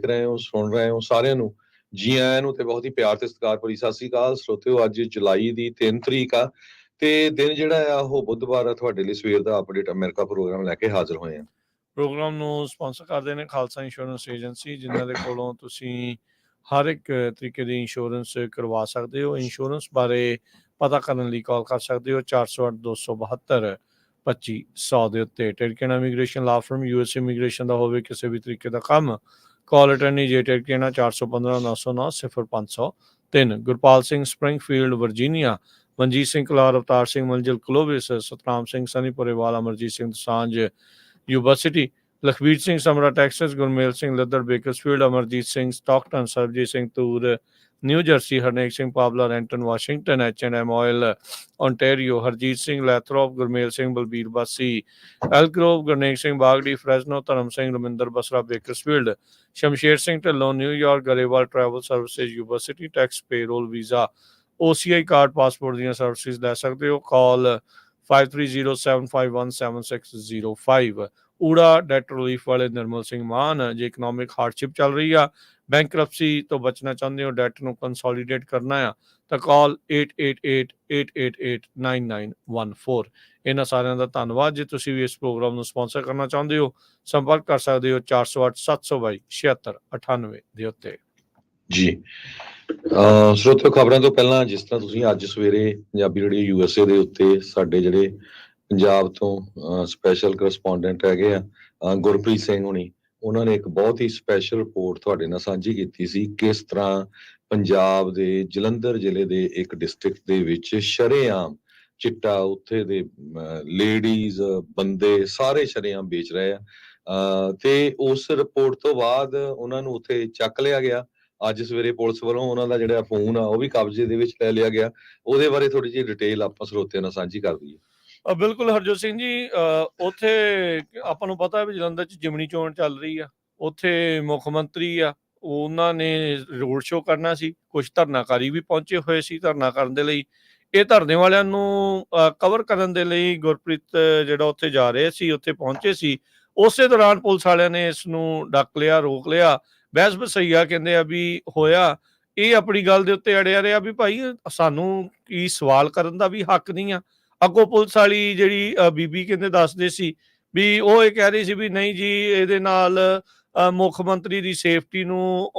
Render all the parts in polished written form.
ਦੇਖ ਰਹੇ ਹੋ, ਸੁਣ ਰਹੇ ਹੋ, ਸਾਰਿਆਂ ਨੂੰ ਜੀ ਆਇਆਂ ਨੂੰ ਤੇ ਬਹੁਤ ਹੀ ਪਿਆਰ ਤੇ ਸਤਿਕਾਰ ਭਰੀ ਸਤਿ ਸ੍ਰੀ ਅਕਾਲ ਸਰੋਤਿਓ। ਅੱਜ ਜੁਲਾਈ ਦੀ 3 ਤਰੀਕ ਆ ਤੇ ਦਿਨ ਜਿਹੜਾ ਆ ਉਹ ਬੁੱਧਵਾਰ ਆ। ਤੁਹਾਡੇ ਲਈ ਸਵੇਰ ਦਾ ਅਪਡੇਟ ਅਮਰੀਕਾ ਪ੍ਰੋਗਰਾਮ ਲੈ ਕੇ ਹਾਜ਼ਰ ਹੋਏ ਆ। ਪ੍ਰੋਗਰਾਮ ਨੂੰ ਸਪਾਂਸਰ ਕਰਦੇ ਨੇ ਖਾਲਸਾ ਇੰਸ਼ੋਰੈਂਸ ਏਜੰਸੀ, ਜਿਨ੍ਹਾਂ ਦੇ ਕੋਲੋਂ ਤੁਸੀਂ ਹਰ ਇੱਕ ਤਰੀਕੇ ਦੀ ਇੰਸ਼ੋਰੈਂਸ ਕਰਵਾ ਸਕਦੇ ਹੋ। ਇੰਸ਼ੋਰੈਂਸ ਬਾਰੇ ਪਤਾ ਕਰਨ ਲਈ ਕਾਲ ਕਰ ਸਕਦੇ ਹੋ 408-272-2500 ਦੇ ਉੱਤੇ। Tirkena immigration law firm US immigration ਦਾ ਹੋਵੇ ਕਿਸੇ ਵੀ ਤਰੀਕੇ ਦਾ ਕੰਮ, call attorney J Tirkena 415-909-0503। Gurpal Singh Springfield Virginia, Manjit Singh Kalar, Avtar Singh Manjal Clovis, Satnam Singh Sanipurewala, Amarjit Singh Dosanjh Yuba City, Lakhbir Singh Samra Texas, Gurmel Singh Ladhar Bakersfield, Amarjit Singh Stockton, Sarabjit Singh Toor New Jersey, Harnek Singh Pabla Renton Washington, H&M ਆਇਲ ਓਨਟਾਰੀਓ, ਹਰਜੀਤ ਸਿੰਘ ਲੈਥਰੋਪ, ਗੁਰਮੇਲ ਸਿੰਘ ਬਲਬੀਰ ਬਾਸੀ ਐਲਗਰੋਵ, ਗੁਰਨੇਕ ਸਿੰਘ ਬਾਗੜੀ ਫਰੈਜ਼ਨੋ, ਧਰਮ Singh Raminder Basra Bakersfield, Shamsher Singh Dhillon New York, Grewal travel services Yuba city. Tax payroll visa OCI card passport ਦੀਆਂ services ਲੈ ਸਕਦੇ ਹੋ। ਕਾਲ 5307517605। ਊੜਾ that relief ਵਾਲੇ ਨਿਰਮਲ ਸਿੰਘ ਮਾਨ, ਜੇ ਇਕਨੋਮਿਕ ਹਾਰਡਸ਼ਿਪ ਚੱਲ ਰਹੀ ਆ, ਬੈਂਕਰਪਸੀ ਤੋਂ ਬਚਣਾ ਚਾਹੁੰਦੇ ਹੋ, ਡੈਟ ਨੂੰ ਕੰਸੋਲੀਡੇਟ ਕਰਨਾ ਆ, ਤਾਂ ਕਾਲ 8888889914। ਇਹਨਾਂ ਸਾਰਿਆਂ ਦਾ ਧੰਨਵਾਦ। ਜੇ ਤੁਸੀਂ ਵੀ ਇਸ ਪ੍ਰੋਗਰਾਮ ਨੂੰ ਸਪਾਂਸਰ ਕਰਨਾ ਚਾਹੁੰਦੇ ਹੋ, ਸੰਪਰਕ ਕਰ ਸਕਦੇ ਹੋ 408-722-7698 ਦੇ ਉੱਤੇ। ਜੀ ਸਰੋਤਿਓ, ਖਬਰਾਂ ਤੋਂ ਪਹਿਲਾਂ ਜਿਸ ਤਰ੍ਹਾਂ ਤੁਸੀਂ ਅੱਜ ਸਵੇਰੇ ਪੰਜਾਬੀ ਰੇਡੀਓ USA ਦੇ ਉੱਤੇ ਸਾਡੇ ਜਿਹੜੇ ਪੰਜਾਬ ਤੋਂ ਸਪੈਸ਼ਲ ਕਰਸਪੋਂਡੈਂਟ ਹੈਗੇ ਆ ਗੁਰਪ੍ਰੀਤ ਸਿੰਘ ਹੁਣੀ, ਉਹਨਾਂ ਨੇ ਇੱਕ ਬਹੁਤ ਹੀ ਸਪੈਸ਼ਲ ਰਿਪੋਰਟ ਤੁਹਾਡੇ ਨਾਲ ਸਾਂਝੀ ਕੀਤੀ ਸੀ। ਕਿਸ ਤਰ੍ਹਾਂ ਪੰਜਾਬ ਦੇ ਜਲੰਧਰ ਜ਼ਿਲ੍ਹੇ ਦੇ ਇੱਕ ਡਿਸਟ੍ਰਿਕਟ ਦੇ ਵਿੱਚ ਸ਼ਰੇਆਮ ਚਿੱਟਾ, ਉੱਥੇ ਦੇ ਲੇਡੀਜ਼ ਬੰਦੇ ਸਾਰੇ ਸ਼ਰੇਆਮ ਵੇਚ ਰਹੇ ਆ ਤੇ ਉਸ ਰਿਪੋਰਟ ਤੋਂ ਬਾਅਦ ਉਹਨਾਂ ਨੂੰ ਉੱਥੇ ਚੱਕ ਲਿਆ ਗਿਆ। ਅੱਜ ਸਵੇਰੇ ਪੁਲਿਸ ਵੱਲੋਂ ਉਹਨਾਂ ਦਾ ਜਿਹੜਾ ਫੋਨ ਆ ਉਹ ਵੀ ਕਬਜ਼ੇ ਦੇ ਵਿੱਚ ਲੈ ਲਿਆ ਗਿਆ। ਉਹਦੇ ਬਾਰੇ ਥੋੜੀ ਜਿਹੀ ਡਿਟੇਲ ਆਪਾਂ ਸਰੋਤਿਆਂ ਨਾਲ ਸਾਂਝੀ ਕਰ ਦਈਏ। ਬਿਲਕੁਲ ਹਰਜੋਤ ਸਿੰਘ ਜੀ, ਉੱਥੇ ਆਪਾਂ ਨੂੰ ਪਤਾ ਵੀ ਜਲੰਧਰ 'ਚ ਜਿਮਣੀ ਚੋਣ ਚੱਲ ਰਹੀ ਆ। ਉੱਥੇ ਮੁੱਖ ਮੰਤਰੀ ਆ, ਉਹਨਾਂ ਨੇ ਰੋਡ ਸ਼ੋਅ ਕਰਨਾ ਸੀ। ਕੁਝ ਧਰਨਾਕਾਰੀ ਵੀ ਪਹੁੰਚੇ ਹੋਏ ਸੀ ਧਰਨਾ ਕਰਨ ਦੇ ਲਈ। ਇਹ ਧਰਨੇ ਵਾਲਿਆਂ ਨੂੰ ਕਵਰ ਕਰਨ ਦੇ ਲਈ ਗੁਰਪ੍ਰੀਤ ਜਿਹੜਾ ਉੱਥੇ ਜਾ ਰਹੇ ਸੀ, ਉੱਥੇ ਪਹੁੰਚੇ ਸੀ। ਉਸੇ ਦੌਰਾਨ ਪੁਲਿਸ ਵਾਲਿਆਂ ਨੇ ਇਸ ਨੂੰ ਡੱਕ ਲਿਆ, ਰੋਕ ਲਿਆ। ਬਹਿਸ ਬਸਈਆ ਕਹਿੰਦੇ ਆ ਵੀ ਹੋਇਆ। ਇਹ ਆਪਣੀ ਗੱਲ ਦੇ ਉੱਤੇ ਅੜਿਆ ਰਿਹਾ ਵੀ ਭਾਈ ਸਾਨੂੰ ਕੀ ਸਵਾਲ ਕਰਨ ਦਾ ਵੀ ਹੱਕ ਨਹੀਂ ਆ। ਅੱਗੋਂ ਪੁਲਿਸ ਵਾਲੀ ਜਿਹੜੀ ਬੀਬੀ ਕਹਿੰਦੇ ਦੱਸਦੇ ਸੀ ਵੀ ਉਹ ਇਹ ਕਹਿ ਰਹੀ ਸੀ ਵੀ ਨਹੀਂ ਜੀ, ਇਹਦੇ ਨਾਲ ਮੁੱਖ ਮੰਤਰੀ ਦੀ ਸੇਫਟੀ ਨੂੰ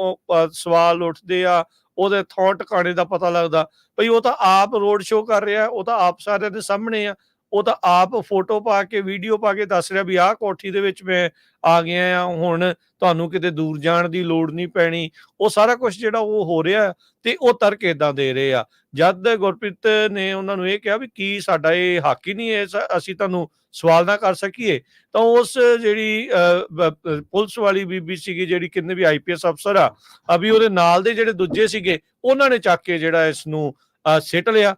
ਸਵਾਲ ਉੱਠਦੇ ਆ, ਉਹਦੇ ਥਾਂ ਟਿਕਾਣੇ ਦਾ ਪਤਾ ਲੱਗਦਾ। ਭਈ ਉਹ ਤਾਂ ਆਪ ਰੋਡ ਸ਼ੋਅ ਕਰ ਰਿਹਾ, ਉਹ ਤਾਂ ਆਪ ਸਾਰਿਆਂ ਦੇ ਸਾਹਮਣੇ ਆ, ਉਹ ਤਾਂ ਆਪ ਫੋਟੋ ਪਾ ਕੇ ਵੀਡੀਓ ਪਾ ਕੇ ਦੱਸ ਰਿਹਾ ਵੀ ਆਹ ਕੋਠੀ ਦੇ ਵਿੱਚ ਮੈਂ ਆ ਗਿਆ ਆ, ਹੁਣ ਤੁਹਾਨੂੰ ਕਿਤੇ ਦੂਰ ਜਾਣ ਦੀ ਲੋੜ ਨਹੀਂ ਪੈਣੀ। ਉਹ ਸਾਰਾ ਕੁਝ ਜਿਹੜਾ ਉਹ ਹੋ ਰਿਹਾ ਤੇ ਉਹ ਤਰਕ ਏਦਾਂ ਦੇ ਰਹੇ ਆ। ਜਦ ਗੁਰਪ੍ਰੀਤ ਨੇ ਉਹਨਾਂ ਨੂੰ ਇਹ ਕਿਹਾ ਵੀ ਕੀ ਸਾਡਾ ਇਹ ਹੱਕ ਹੀ ਨਹੀਂ ਹੈ ਅਸੀਂ ਤੁਹਾਨੂੰ ਸਵਾਲ ਨਾ ਕਰ ਸਕੀਏ, ਤਾਂ ਉਸ ਜਿਹੜੀ ਪੁਲਿਸ ਵਾਲੀ ਬੀਬੀ ਸੀਗੀ, ਜਿਹੜੀ ਕਹਿੰਦੇ ਵੀ IPS ਅਫਸਰ ਆ, ਵੀ ਉਹਦੇ ਨਾਲ ਦੇ ਜਿਹੜੇ ਦੂਜੇ ਸੀਗੇ, ਉਹਨਾਂ ਨੇ ਚੱਕ ਕੇ ਜਿਹੜਾ ਇਸ ਨੂੰ ਸਿੱਟ ਲਿਆ।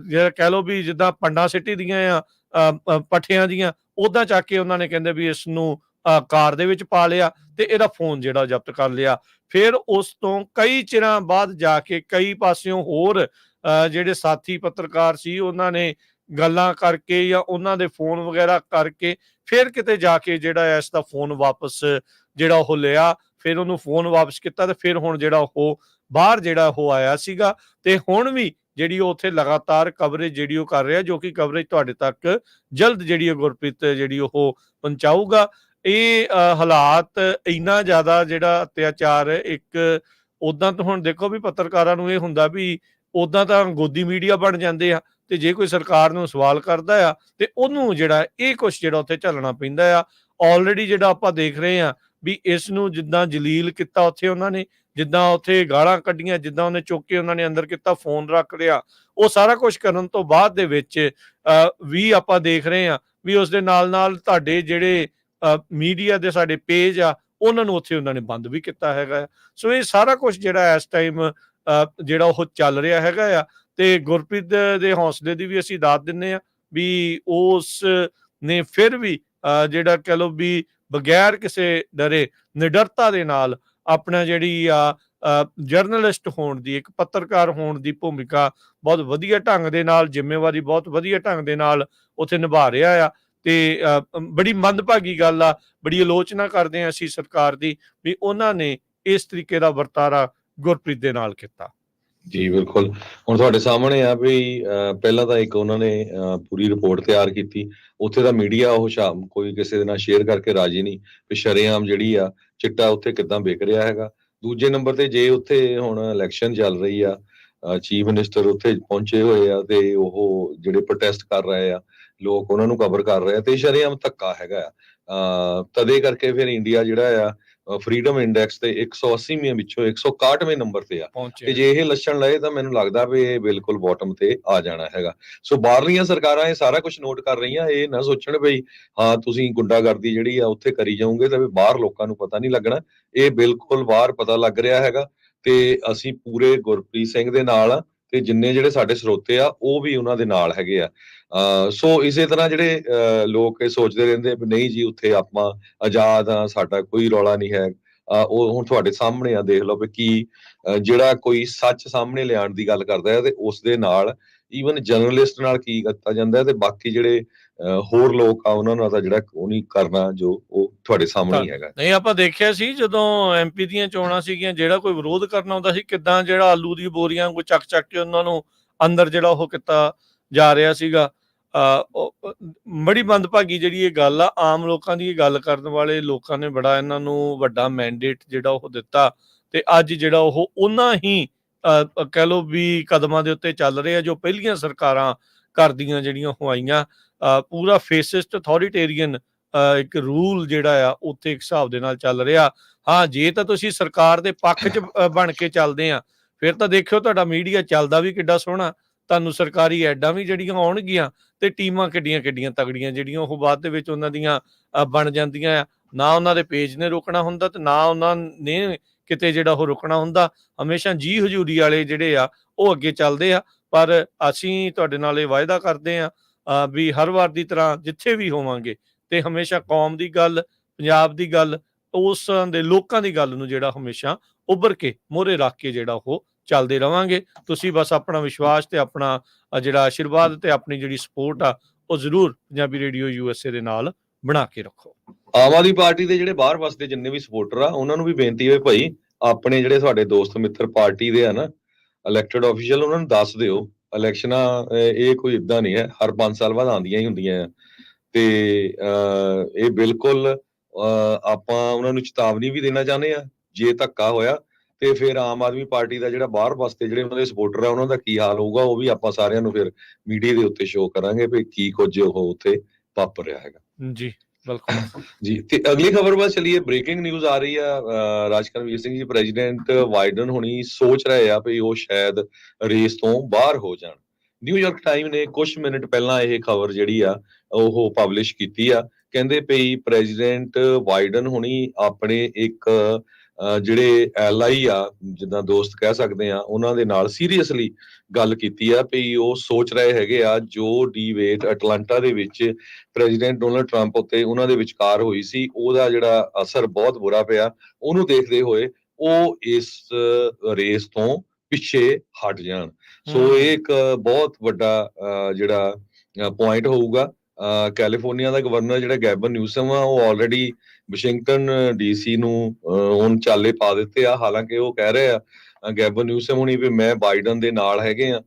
ਜਿਹੜਾ ਕਹਿ ਲਓ ਵੀ ਜਿੱਦਾਂ ਪੰਡਾਂ ਸਿੱਟੀ ਦੀਆਂ ਆ ਪੱਠਿਆਂ ਦੀਆਂ, ਉੱਦਾਂ ਚੱਕ ਕੇ ਉਹਨਾਂ ਨੇ ਕਹਿੰਦੇ ਵੀ ਇਸ ਨੂੰ ਕਾਰ ਦੇ ਵਿੱਚ ਪਾ ਲਿਆ ਤੇ ਇਹਦਾ ਫੋਨ ਜਿਹੜਾ ਜ਼ਬਤ ਕਰ ਲਿਆ। ਫਿਰ ਉਸ ਤੋਂ ਕਈ ਚਿਰਾਂ ਬਾਅਦ ਜਾ ਕੇ ਕਈ ਪਾਸਿਓਂ ਹੋਰ ਜਿਹੜੇ ਸਾਥੀ ਪੱਤਰਕਾਰ ਸੀ, ਉਹਨਾਂ ਨੇ ਗੱਲਾਂ ਕਰਕੇ ਜਾਂ ਉਹਨਾਂ ਦੇ ਫੋਨ ਵਗੈਰਾ ਕਰਕੇ ਫਿਰ ਕਿਤੇ ਜਾ ਕੇ ਜਿਹੜਾ ਇਸ ਦਾ ਫੋਨ ਵਾਪਸ ਜਿਹੜਾ ਉਹ ਲਿਆ। ਫਿਰ ਉਹਨੂੰ ਫੋਨ ਵਾਪਸ ਕੀਤਾ ਤੇ ਫਿਰ ਹੁਣ ਜਿਹੜਾ ਉਹ ਬਾਹਰ ਜਿਹੜਾ ਉਹ ਆਇਆ ਸੀਗਾ। ਤੇ ਹੁਣ ਵੀ ਜਿਹੜੀ ਉਹ ਉੱਥੇ ਲਗਾਤਾਰ ਕਵਰੇਜ ਜਿਹੜੀ ਉਹ ਕਰ ਰਿਹਾ, ਜੋ ਕਿ ਕਵਰੇਜ ਤੁਹਾਡੇ ਤੱਕ ਜਲਦ ਜਿਹੜੀ ਗੁਰਪ੍ਰੀਤ ਜਿਹੜੀ ਉਹ ਪਹੁੰਚਾਊਗਾ। ਇਹ ਹਾਲਾਤ ਇੰਨਾ ਜ਼ਿਆਦਾ ਜਿਹੜਾ ਅਤਿਆਚਾਰ ਇੱਕ ਉੱਦਾਂ ਤਾਂ ਹੁਣ ਦੇਖੋ ਵੀ ਪੱਤਰਕਾਰਾਂ ਨੂੰ ਇਹ ਹੁੰਦਾ ਵੀ ਉੱਦਾਂ ਤਾਂ ਗੋਦੀ ਮੀਡੀਆ ਬਣ ਜਾਂਦੇ ਆ, ਤੇ ਜੇ ਕੋਈ ਸਰਕਾਰ ਨੂੰ ਸਵਾਲ ਕਰਦਾ ਆ ਤੇ ਉਹਨੂੰ ਜਿਹੜਾ ਇਹ ਕੁਛ ਜਿਹੜਾ ਉੱਥੇ ਝੱਲਣਾ ਪੈਂਦਾ ਆ। ਆਲਰੇਡੀ ਜਿਹੜਾ ਆਪਾਂ ਦੇਖ ਰਹੇ ਆ ਵੀ ਇਸ ਨੂੰ ਜਿੱਦਾਂ ਜਲੀਲ ਕੀਤਾ ਉੱਥੇ ਉਹਨਾਂ ਨੇ, ਜਿੱਦਾਂ ਉੱਥੇ ਗਾਲਾਂ ਕੱਢੀਆਂ, ਜਿੱਦਾਂ ਉਹਨੇ ਚੁੱਕ ਕੇ ਉਹਨਾਂ ਨੇ ਅੰਦਰ ਕੀਤਾ, ਫੋਨ ਰੱਖ ਲਿਆ, ਉਹ ਸਾਰਾ ਕੁਝ ਕਰਨ ਤੋਂ ਬਾਅਦ ਦੇ ਵਿੱਚ ਵੀ ਆਪਾਂ ਦੇਖ ਰਹੇ ਆ ਵੀ ਉਸ ਦੇ ਨਾਲ ਨਾਲ ਤੁਹਾਡੇ ਜਿਹੜੇ ਮੀਡੀਆ ਦੇ ਸਾਡੇ ਪੇਜ ਆ, ਉਹਨਾਂ ਨੂੰ ਉੱਥੇ ਉਹਨਾਂ ਨੇ ਬੰਦ ਵੀ ਕੀਤਾ ਹੈਗਾ। ਸੋ ਇਹ ਸਾਰਾ ਕੁਝ ਜਿਹੜਾ ਇਸ ਟਾਈਮ ਜਿਹੜਾ ਉਹ ਚੱਲ ਰਿਹਾ ਹੈਗਾ ਆ। ਤੇ ਗੁਰਪ੍ਰੀਤ ਦੇ ਹੌਸਲੇ ਦੀ ਵੀ ਅਸੀਂ ਦਾਤ ਦਿੰਦੇ ਆ ਵੀ ਉਸ ਨੇ ਫਿਰ ਵੀ ਜਿਹੜਾ ਕਹਿ ਲਓ ਵੀ ਬਗੈਰ ਕਿਸੇ ਡਰੇ ਨਿਡਰਤਾ ਦੇ ਨਾਲ ਆਪਣਾ ਜਿਹੜੀ ਆ ਜਰਨਲਿਸਟ ਹੋਣ ਦੀ, ਇੱਕ ਪੱਤਰਕਾਰ ਹੋਣ ਦੀ ਭੂਮਿਕਾ ਬਹੁਤ ਵਧੀਆ ਢੰਗ ਦੇ ਨਾਲ, ਜ਼ਿੰਮੇਵਾਰੀ ਬਹੁਤ ਵਧੀਆ ਢੰਗ ਦੇ ਨਾਲ ਉੱਥੇ ਨਿਭਾ ਰਿਹਾ ਆ। ਤੇ ਬੜੀ ਮੰਦਭਾਗੀ ਗੱਲ ਆ, ਬੜੀ ਆਲੋਚਨਾ ਕਰਦੇ ਆ ਅਸੀਂ ਸਰਕਾਰ ਦੀ ਵੀ ਉਹਨਾਂ ਨੇ ਇਸ ਤਰੀਕੇ ਦਾ ਵਰਤਾਰਾ ਗੁਰਪ੍ਰੀਤ ਦੇ ਨਾਲ ਕੀਤਾ। ਜੀ ਬਿਲਕੁਲ। ਹੁਣ ਤੁਹਾਡੇ ਸਾਹਮਣੇ ਆ ਵੀ ਪਹਿਲਾਂ ਤਾਂ ਇੱਕ ਉਹਨਾਂ ਨੇ ਪੂਰੀ ਰਿਪੋਰਟ ਤਿਆਰ ਕੀਤੀ। ਉੱਥੇ ਦਾ ਮੀਡੀਆ ਉਹ ਕੋਈ ਕਿਸੇ ਦੇ ਨਾਲ ਸ਼ੇਅਰ ਕਰਕੇ ਰਾਜੀ ਨਹੀਂ ਵੀ ਸ਼ਰੇਆਮ ਜਿਹੜੀ ਆ ਚਿੱਟਾ ਉੱਥੇ ਕਿੱਦਾਂ ਵਿਕ ਰਿਹਾ ਹੈਗਾ। ਦੂਜੇ ਨੰਬਰ ਤੇ ਜੇ ਉੱਥੇ ਹੁਣ ਇਲੈਕਸ਼ਨ ਚੱਲ ਰਹੀ ਆ, ਚੀਫ ਮਿਨਿਸਟਰ ਉੱਥੇ ਪਹੁੰਚੇ ਹੋਏ ਆ ਤੇ ਉਹ ਜਿਹੜੇ ਪ੍ਰੋਟੈਸਟ ਕਰ ਰਹੇ ਆ, ਲੋਕ ਉਹਨਾਂ ਨੂੰ ਕਵਰ ਕਰ ਰਹੇ ਆ ਤੇ ਸ਼ਰੇਆਮ ਧੱਕਾ ਹੈਗਾ ਆ। ਤਦੇ ਕਰਕੇ ਫਿਰ ਇੰਡੀਆ ਜਿਹੜਾ ਆ ਫਰੀडम ਇੰਡੈਕਸ ਤੇ 180ਵੇਂ ਵਿੱਚੋਂ 161ਵੇਂ ਨੰਬਰ ਤੇ ਆ। ਤੇ ਜੇ ਇਹ ਲੱਛਣ ਲਏ ਤਾਂ ਮੈਨੂੰ ਲੱਗਦਾ ਵੀ ਇਹ ਬਿਲਕੁਲ ਬਾਟਮ ਤੇ ਆ ਜਾਣਾ ਹੈਗਾ। ਸੋ ਬਾਹਰਲੀਆਂ ਸਰਕਾਰਾਂ ਇਹ ਸਾਰਾ ਕੁਝ ਨੋਟ ਕਰ ਰਹੀਆਂ। ਇਹ ਨਾ ਸੋਚਣ ਬਈ ਹਾਂ ਤੁਸੀਂ ਗੁੰਡਾਗਰਦੀ ਜਿਹੜੀ ਆ ਉੱਥੇ ਕਰੀ ਜਾਓਗੇ ਤਾਂ ਵੀ ਬਾਹਰ ਲੋਕਾਂ ਨੂੰ ਪਤਾ ਨਹੀਂ ਲੱਗਣਾ। ਇਹ ਬਿਲਕੁਲ ਬਾਹਰ ਪਤਾ ਲੱਗ ਰਿਹਾ ਹੈਗਾ ਤੇ ਅਸੀਂ ਪੂਰੇ ਗੁਰਪ੍ਰੀਤ ਸਿੰਘ ਦੇ ਨਾਲ ਆ ਤੇ ਜਿੰਨੇ ਜਿਹੜੇ ਸਾਡੇ ਸਰੋਤੇ ਆ ਉਹ ਵੀ ਉਹਨਾਂ ਦੇ ਨਾਲ ਹੈਗੇ ਆ। ਸੋ ਇਸੇ ਤਰ੍ਹਾਂ ਜਿਹੜੇ ਲੋਕ ਇਹ ਸੋਚਦੇ ਰਹਿੰਦੇ ਵੀ ਨਹੀਂ ਜੀ ਉੱਥੇ ਆਪਾਂ ਆਜ਼ਾਦ ਆ, ਸਾਡਾ ਕੋਈ ਰੌਲਾ ਨਹੀਂ ਹੈ। ਉਹ ਹੁਣ ਤੁਹਾਡੇ ਸਾਹਮਣੇ ਆ, ਦੇਖ ਲਓ ਵੀ ਕੀ ਜਿਹੜਾ ਕੋਈ ਸੱਚ ਸਾਹਮਣੇ ਲਿਆਉਣ ਦੀ ਗੱਲ ਕਰਦਾ ਹੈ ਤੇ ਉਸ ਦੇ ਨਾਲ ਈਵਨ ਜਰਨਲਿਸਟ ਨਾਲ ਕੀ ਕੀਤਾ ਜਾਂਦਾ ਹੈ ਤੇ ਬਾਕੀ ਜਿਹੜੇ ਹੋਰ ਲੋਕ ਆ ਉਹਨਾਂ ਨਾਲ ਤਾਂ ਜਿਹੜਾ ਉਹ ਨਹੀਂ ਕਰਨਾ ਜੋ ਉਹ ਤੁਹਾਡੇ ਸਾਹਮਣੇ ਹੀ ਹੈਗਾ। ਨਹੀਂ, ਆਪਾਂ ਦੇਖਿਆ ਸੀ ਜਦੋਂ MP ਦੀਆਂ ਚੋਣਾਂ ਸੀਗੀਆਂ, ਜਿਹੜਾ ਕੋਈ ਵਿਰੋਧ ਕਰਨਾ ਹੁੰਦਾ ਸੀ ਕਿੱਦਾਂ ਜਿਹੜਾ ਆਲੂ ਦੀ ਬੋਰੀਆਂ ਕੋਈ ਚੱਕ ਕੇ ਉਹਨਾਂ ਨੂੰ ਅੰਦਰ ਜਿਹੜਾ ਉਹ ਕੀਤਾ ਜਾ ਰਿਹਾ ਸੀਗਾ। ਬੜੀ ਮੰਦਭਾਗੀ ਜਿਹੜੀ ਇਹ ਗੱਲ ਆ। ਆਮ ਲੋਕਾਂ ਦੀ ਇਹ ਗੱਲ ਕਰਨ ਵਾਲੇ ਲੋਕਾਂ ਨੇ ਬੜਾ ਇਹਨਾਂ ਨੂੰ ਵੱਡਾ ਮੈਂਡੇਟ ਜਿਹੜਾ ਉਹ ਦਿੱਤਾ ਤੇ ਅੱਜ ਜਿਹੜਾ ਉਹ ਉਹਨਾਂ ਹੀ ਕਹਿ ਲਓ ਵੀ ਕਦਮਾਂ ਦੇ ਉੱਤੇ ਚੱਲ ਰਹੇ ਆ ਜੋ ਪਹਿਲੀਆਂ ਸਰਕਾਰਾਂ ਕਰਦੀਆਂ ਜਿਹੜੀਆਂ ਉਹ ਆਈਆਂ। ਪੂਰਾ ਫੇਸਿਸਟ ਅਥੋਰੀਟੇਰੀਅਨ ਇੱਕ ਰੂਲ ਜਿਹੜਾ ਆ ਉੱਥੇ ਇੱਕ ਹਿਸਾਬ ਦੇ ਨਾਲ ਚੱਲ ਰਿਹਾ। ਹਾਂ, ਜੇ ਤਾਂ ਤੁਸੀਂ ਸਰਕਾਰ ਦੇ ਪੱਖ 'ਚ ਬਣ ਕੇ ਚੱਲਦੇ ਆ ਫਿਰ ਤਾਂ ਦੇਖਿਓ ਤੁਹਾਡਾ ਮੀਡੀਆ ਚੱਲਦਾ ਵੀ ਕਿੱਡਾ ਸੋਹਣਾ, ਤੁਹਾਨੂੰ ਸਰਕਾਰੀ ਐਡਾਂ ਵੀ ਜਿਹੜੀਆਂ ਆਉਣਗੀਆਂ ਤੇ ਟੀਮਾਂ ਕਿੱਡੀਆਂ ਤਗੜੀਆਂ ਜਿਹੜੀਆਂ ਉਹ ਬਾਅਦ ਦੇ ਵਿੱਚ ਉਹਨਾਂ ਦੀਆਂ ਬਣ ਜਾਂਦੀਆਂ ਆ। ਨਾ ਉਹਨਾਂ ਦੇ ਪੇਜ ਨੇ ਰੁਕਣਾ ਹੁੰਦਾ ਤੇ ਨਾ ਉਹਨਾਂ ਨੇ ਕਿਤੇ ਜਿਹੜਾ ਉਹ ਰੁਕਣਾ ਹੁੰਦਾ। ਹਮੇਸ਼ਾ ਜੀ ਹਜ਼ੂਰੀ ਵਾਲੇ ਜਿਹੜੇ ਆ ਉਹ ਅੱਗੇ ਚੱਲਦੇ ਆ। ਪਰ ਅਸੀਂ ਤੁਹਾਡੇ ਨਾਲ ਇਹ ਵਾਅਦਾ ਕਰਦੇ ਆ ਵੀ ਹਰ ਵਾਰ ਦੀ ਤਰ੍ਹਾਂ ਜਿੱਥੇ ਵੀ ਹੋਵਾਂਗੇ ਤੇ ਹਮੇਸ਼ਾ ਕੌਮ ਦੀ ਗੱਲ, ਪੰਜਾਬ ਦੀ ਗੱਲ, ਉਸ ਦੇ ਲੋਕਾਂ ਦੀ ਗੱਲ ਨੂੰ ਜਿਹੜਾ ਹਮੇਸ਼ਾ ਉੱਭਰ ਕੇ ਮੋਹਰੇ ਰੱਖ ਕੇ ਜਿਹੜਾ ਉਹ ਚੱਲਦੇ ਰਵਾਂਗੇ। ਤੁਸੀਂ ਬਸ ਆਪਣਾ ਵਿਸ਼ਵਾਸ ਤੇ ਆਪਣਾ ਜਿਹੜਾ ਆਸ਼ੀਰਵਾਦ ਤੇ ਆਪਣੀ ਜਿਹੜੀ ਸਪੋਰਟ ਆ ਉਹ ਜ਼ਰੂਰ ਪੰਜਾਬੀ ਰੇਡੀਓ USA ਦੇ ਨਾਲ ਬਣਾ ਕੇ ਰੱਖੋ। ਆਮ ਆਦਮੀ ਪਾਰਟੀ ਦੇ ਜਿਹੜੇ ਬਾਹਰ ਵਸਦੇ ਜਿੰਨੇ ਵੀ ਸਪੋਰਟਰ ਆ ਉਹਨਾਂ ਨੂੰ ਵੀ ਬੇਨਤੀ ਹੈ ਭਾਈ ਆਪਣੇ ਜਿਹੜੇ ਤੁਹਾਡੇ ਦੋਸਤ ਮਿੱਤਰ ਪਾਰਟੀ ਦੇ ਆ ਨਾ ਇਲੈਕਟਡ ਆਫੀਸ਼ੀਅਲ ਉਹਨਾਂ ਨੂੰ ਦੱਸ ਦਿਓ ਇਲੈਕਸ਼ਨਾਂ ਇਹ ਕੋਈ ਇਦਾਂ ਨਹੀਂ ਹੈ, ਹਰ 5 ਸਾਲ ਬਾਅਦ ਆਉਂਦੀਆਂ ਹੀ ਹੁੰਦੀਆਂ ਆ ਤੇ ਇਹ ਬਿਲਕੁਲ ਆਪਾਂ ਉਹਨਾਂ ਨੂੰ ਚੇਤਾਵਨੀ ਵੀ ਦੇਣਾ ਚਾਹੁੰਦੇ ਆ ਜੇ ਧੱਕਾ ਹੋਇਆ ਤੇ ਫਿਰ ਆਮ ਆਦਮੀ ਪਾਰਟੀ ਦਾ ਜਿਹੜਾ ਬਾਹਰ ਵਸਦੇ ਜਿਹੜੇ ਉਹਨਾਂ ਦੇ ਸਪੋਰਟਰ ਆ ਉਹਨਾਂ ਦਾ ਕੀ ਹਾਲ ਹੋਊਗਾ ਉਹ ਵੀ ਆਪਾਂ ਸਾਰਿਆਂ ਨੂੰ ਫਿਰ ਮੀਡੀਆ ਦੇ ਉੱਤੇ ਸ਼ੋਅ ਕਰਾਂਗੇ ਵੀ ਕੀ ਕੁਝ ਉਹ ਉੱਥੇ ਵਾਪਰ ਰਿਹਾ ਹੈਗਾ। ਜੀ ਬਿਲਕੁਲ ਜੀ ਤੇ ਅਗਲੀ ਖਬਰ ਵੱਲ ਚਲੀਏ। ਬ੍ਰੇਕਿੰਗ ਨਿਊਜ਼ ਆ ਰਹੀ ਆ ਰਾਜਕਰਮਵੀਰ ਸਿੰਘ ਜੀ ਪ੍ਰੈਜ਼ੀਡੈਂਟ ਬਾਈਡਨ ਹੁਣੀ ਸੋਚ ਰਹੇ ਆ ਵੀ ਉਹ ਸ਼ਾਇਦ ਰੇਸ ਤੋਂ ਬਾਹਰ ਹੋ ਜਾਣ। ਨਿਊਯਾਰਕ ਟਾਈਮ ਨੇ ਕੁਝ ਮਿੰਟ ਪਹਿਲਾਂ ਇਹ ਖਬਰ ਜਿਹੜੀ ਆ ਉਹ ਪਬਲਿਸ਼ ਕੀਤੀ ਆ। ਕਹਿੰਦੇ ਪਈ ਪ੍ਰੈਜ਼ੀਡੈਂਟ ਬਾਈਡਨ ਹੁਣੀ ਆਪਣੇ ਇੱਕ ਜਿਹੜੇ ਐਲਆਈ ਆ ਜਿੱਦਾਂ ਦੋਸਤ ਕਹਿ ਸਕਦੇ ਆ ਉਹਨਾਂ ਦੇ ਨਾਲ ਸੀਰੀਅਸਲੀ ਗੱਲ ਕੀਤੀ ਆ ਵੀ ਉਹ ਸੋਚ ਰਹੇ ਹੈਗੇ ਆ ਜੋ ਡੀਬੇਟ ਅਟਲਾਂਟਾ ਦੇ ਵਿੱਚ ਪ੍ਰੈਜ਼ੀਡੈਂਟ ਡੋਨਲਡ ਟਰੰਪ ਉੱਤੇ ਉਹਨਾਂ ਦੇ ਵਿਚਕਾਰ ਹੋਈ ਸੀ ਉਹਦਾ ਜਿਹੜਾ ਅਸਰ ਬਹੁਤ ਬੁਰਾ ਪਿਆ, ਉਹਨੂੰ ਦੇਖਦੇ ਹੋਏ ਉਹ ਇਸ ਰੇਸ ਤੋਂ ਪਿੱਛੇ ਹਟ ਜਾਣ। ਸੋ ਇਹ ਇੱਕ ਬਹੁਤ ਵੱਡਾ ਜਿਹੜਾ ਪੁਆਇੰਟ ਹੋਊਗਾ। ਕੈਲੀਫੋਰਨੀਆ ਦਾ ਗਵਰਨਰ ਜਿਹੜਾ ਗੈਬਨ ਨਿਊਸਮ ਆ ਉਹ ਆਲਰੇਡੀ ਵਾਸ਼ਿੰਗਟਨ DC ਨੂੰ ਹੁਣ ਚਾਲੇ ਪਾ ਦਿੱਤੇ ਆ। ਹਾਲਾਂਕਿ ਉਹ ਕਹਿ ਰਹੇ ਆ ਗੈਬਨ ਨਿਊਸਮ ਹੁਣੀ ਵੀ ਮੈਂ ਬਾਈਡਨ ਦੇ ਨਾਲ ਹੈਗੇ ਆ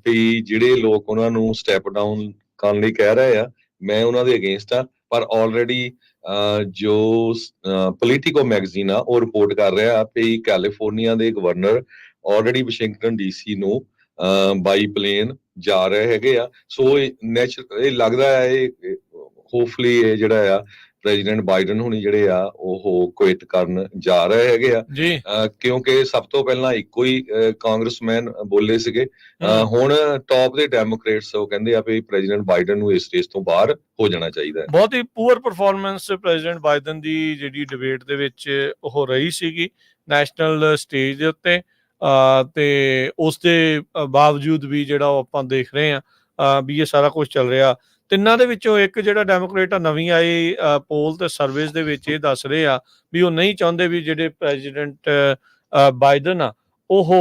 ਵੀ ਜਿਹੜੇ ਲੋਕ ਉਹਨਾਂ ਨੂੰ ਸਟੈਪ ਡਾਊਨ ਕਰਨ ਲਈ ਕਹਿ ਰਹੇ ਆ ਮੈਂ ਉਹਨਾਂ ਦੇ ਅਗੇਂਸਟ ਆ। ਪਰ ਆਲਰੇਡੀ ਜੋ ਪੋਲੀਟੀਕੋ ਮੈਗਜ਼ੀਨ ਆ ਉਹ ਰਿਪੋਰਟ ਕਰ ਰਿਹਾ ਵੀ ਕੈਲੀਫੋਰਨੀਆ ਦੇ ਗਵਰਨਰ ਆਲਰੇਡੀ ਵਾਸ਼ਿੰਗਟਨ DC ਨੂੰ ਬਾਈ ਪਲੇਨ ਜਾ ਰਹੇ ਹੈਗੇ ਆ। ਸੋ ਇਹ ਲੱਗਦਾ ਹੈ ਇਹ ਹੋਪਫੁਲੀ ਇਹ ਜਿਹੜਾ ਆ ਪ੍ਰੈਜ਼ੀਡੈਂਟ ਬਾਈਡਨ ਹੁਣੀ ਜਿਹੜੇ ਆ ਉਹ ਕੁਇਟ ਕਰਨ ਜਾ ਰਹੇ ਹੈਗੇ ਆ ਕਿਉਂਕਿ ਸਭ ਤੋਂ ਪਹਿਲਾਂ ਇੱਕੋ ਹੀ ਕਾਂਗਰਸਮੈਨ ਬੋਲੇ ਸੀਗੇ। ਹੁਣ ਟੌਪ ਦੇ ਡੈਮੋਕ੍ਰੇਟਸ ਉਹ ਕਹਿੰਦੇ ਆ ਵੀ ਪ੍ਰੈਜ਼ੀਡੈਂਟ ਬਾਈਡਨ ਨੂੰ ਇਸ ਰੇਸ ਤੋਂ ਬਾਹਰ ਹੋ ਜਾਣਾ ਚਾਹੀਦਾ ਹੈ। ਬਹੁਤ ਹੀ ਪੂਅਰ ਪਰਫਾਰਮੈਂਸ ਪ੍ਰੈਜ਼ੀਡੈਂਟ ਬਾਈਡਨ ਦੀ ਜਿਹੜੀ ਡਿਬੇਟ ਦੇ ਵਿੱਚ ਉਹ ਰਹੀ ਸੀਗੀ ਨੈਸ਼ਨਲ ਸਟੇਜ ਦੇ ਉੱਤੇ ਤੇ ਉਸ ਦੇ ਬਾਵਜੂਦ ਵੀ ਜਿਹੜਾ ਉਹ ਆਪਾਂ ਦੇਖ ਰਹੇ ਆ ਵੀ ਇਹ ਸਾਰਾ ਕੁਝ ਚੱਲ ਰਿਹਾ। ਤਿੰਨਾਂ ਦੇ ਵਿੱਚੋਂ ਇੱਕ ਜਿਹੜਾ ਡੈਮੋਕ੍ਰੇਟ ਆ ਨਵੀਂ ਆਈ ਪੋਲ ਤੇ ਸਰਵੇਸ ਦੇ ਵਿੱਚ ਇਹ ਦੱਸ ਰਹੇ ਆ ਵੀ ਉਹ ਨਹੀਂ ਚਾਹੁੰਦੇ ਵੀ ਜਿਹੜੇ ਪ੍ਰੈਜ਼ੀਡੈਂਟ ਬਾਈਡਨ ਆ ਉਹ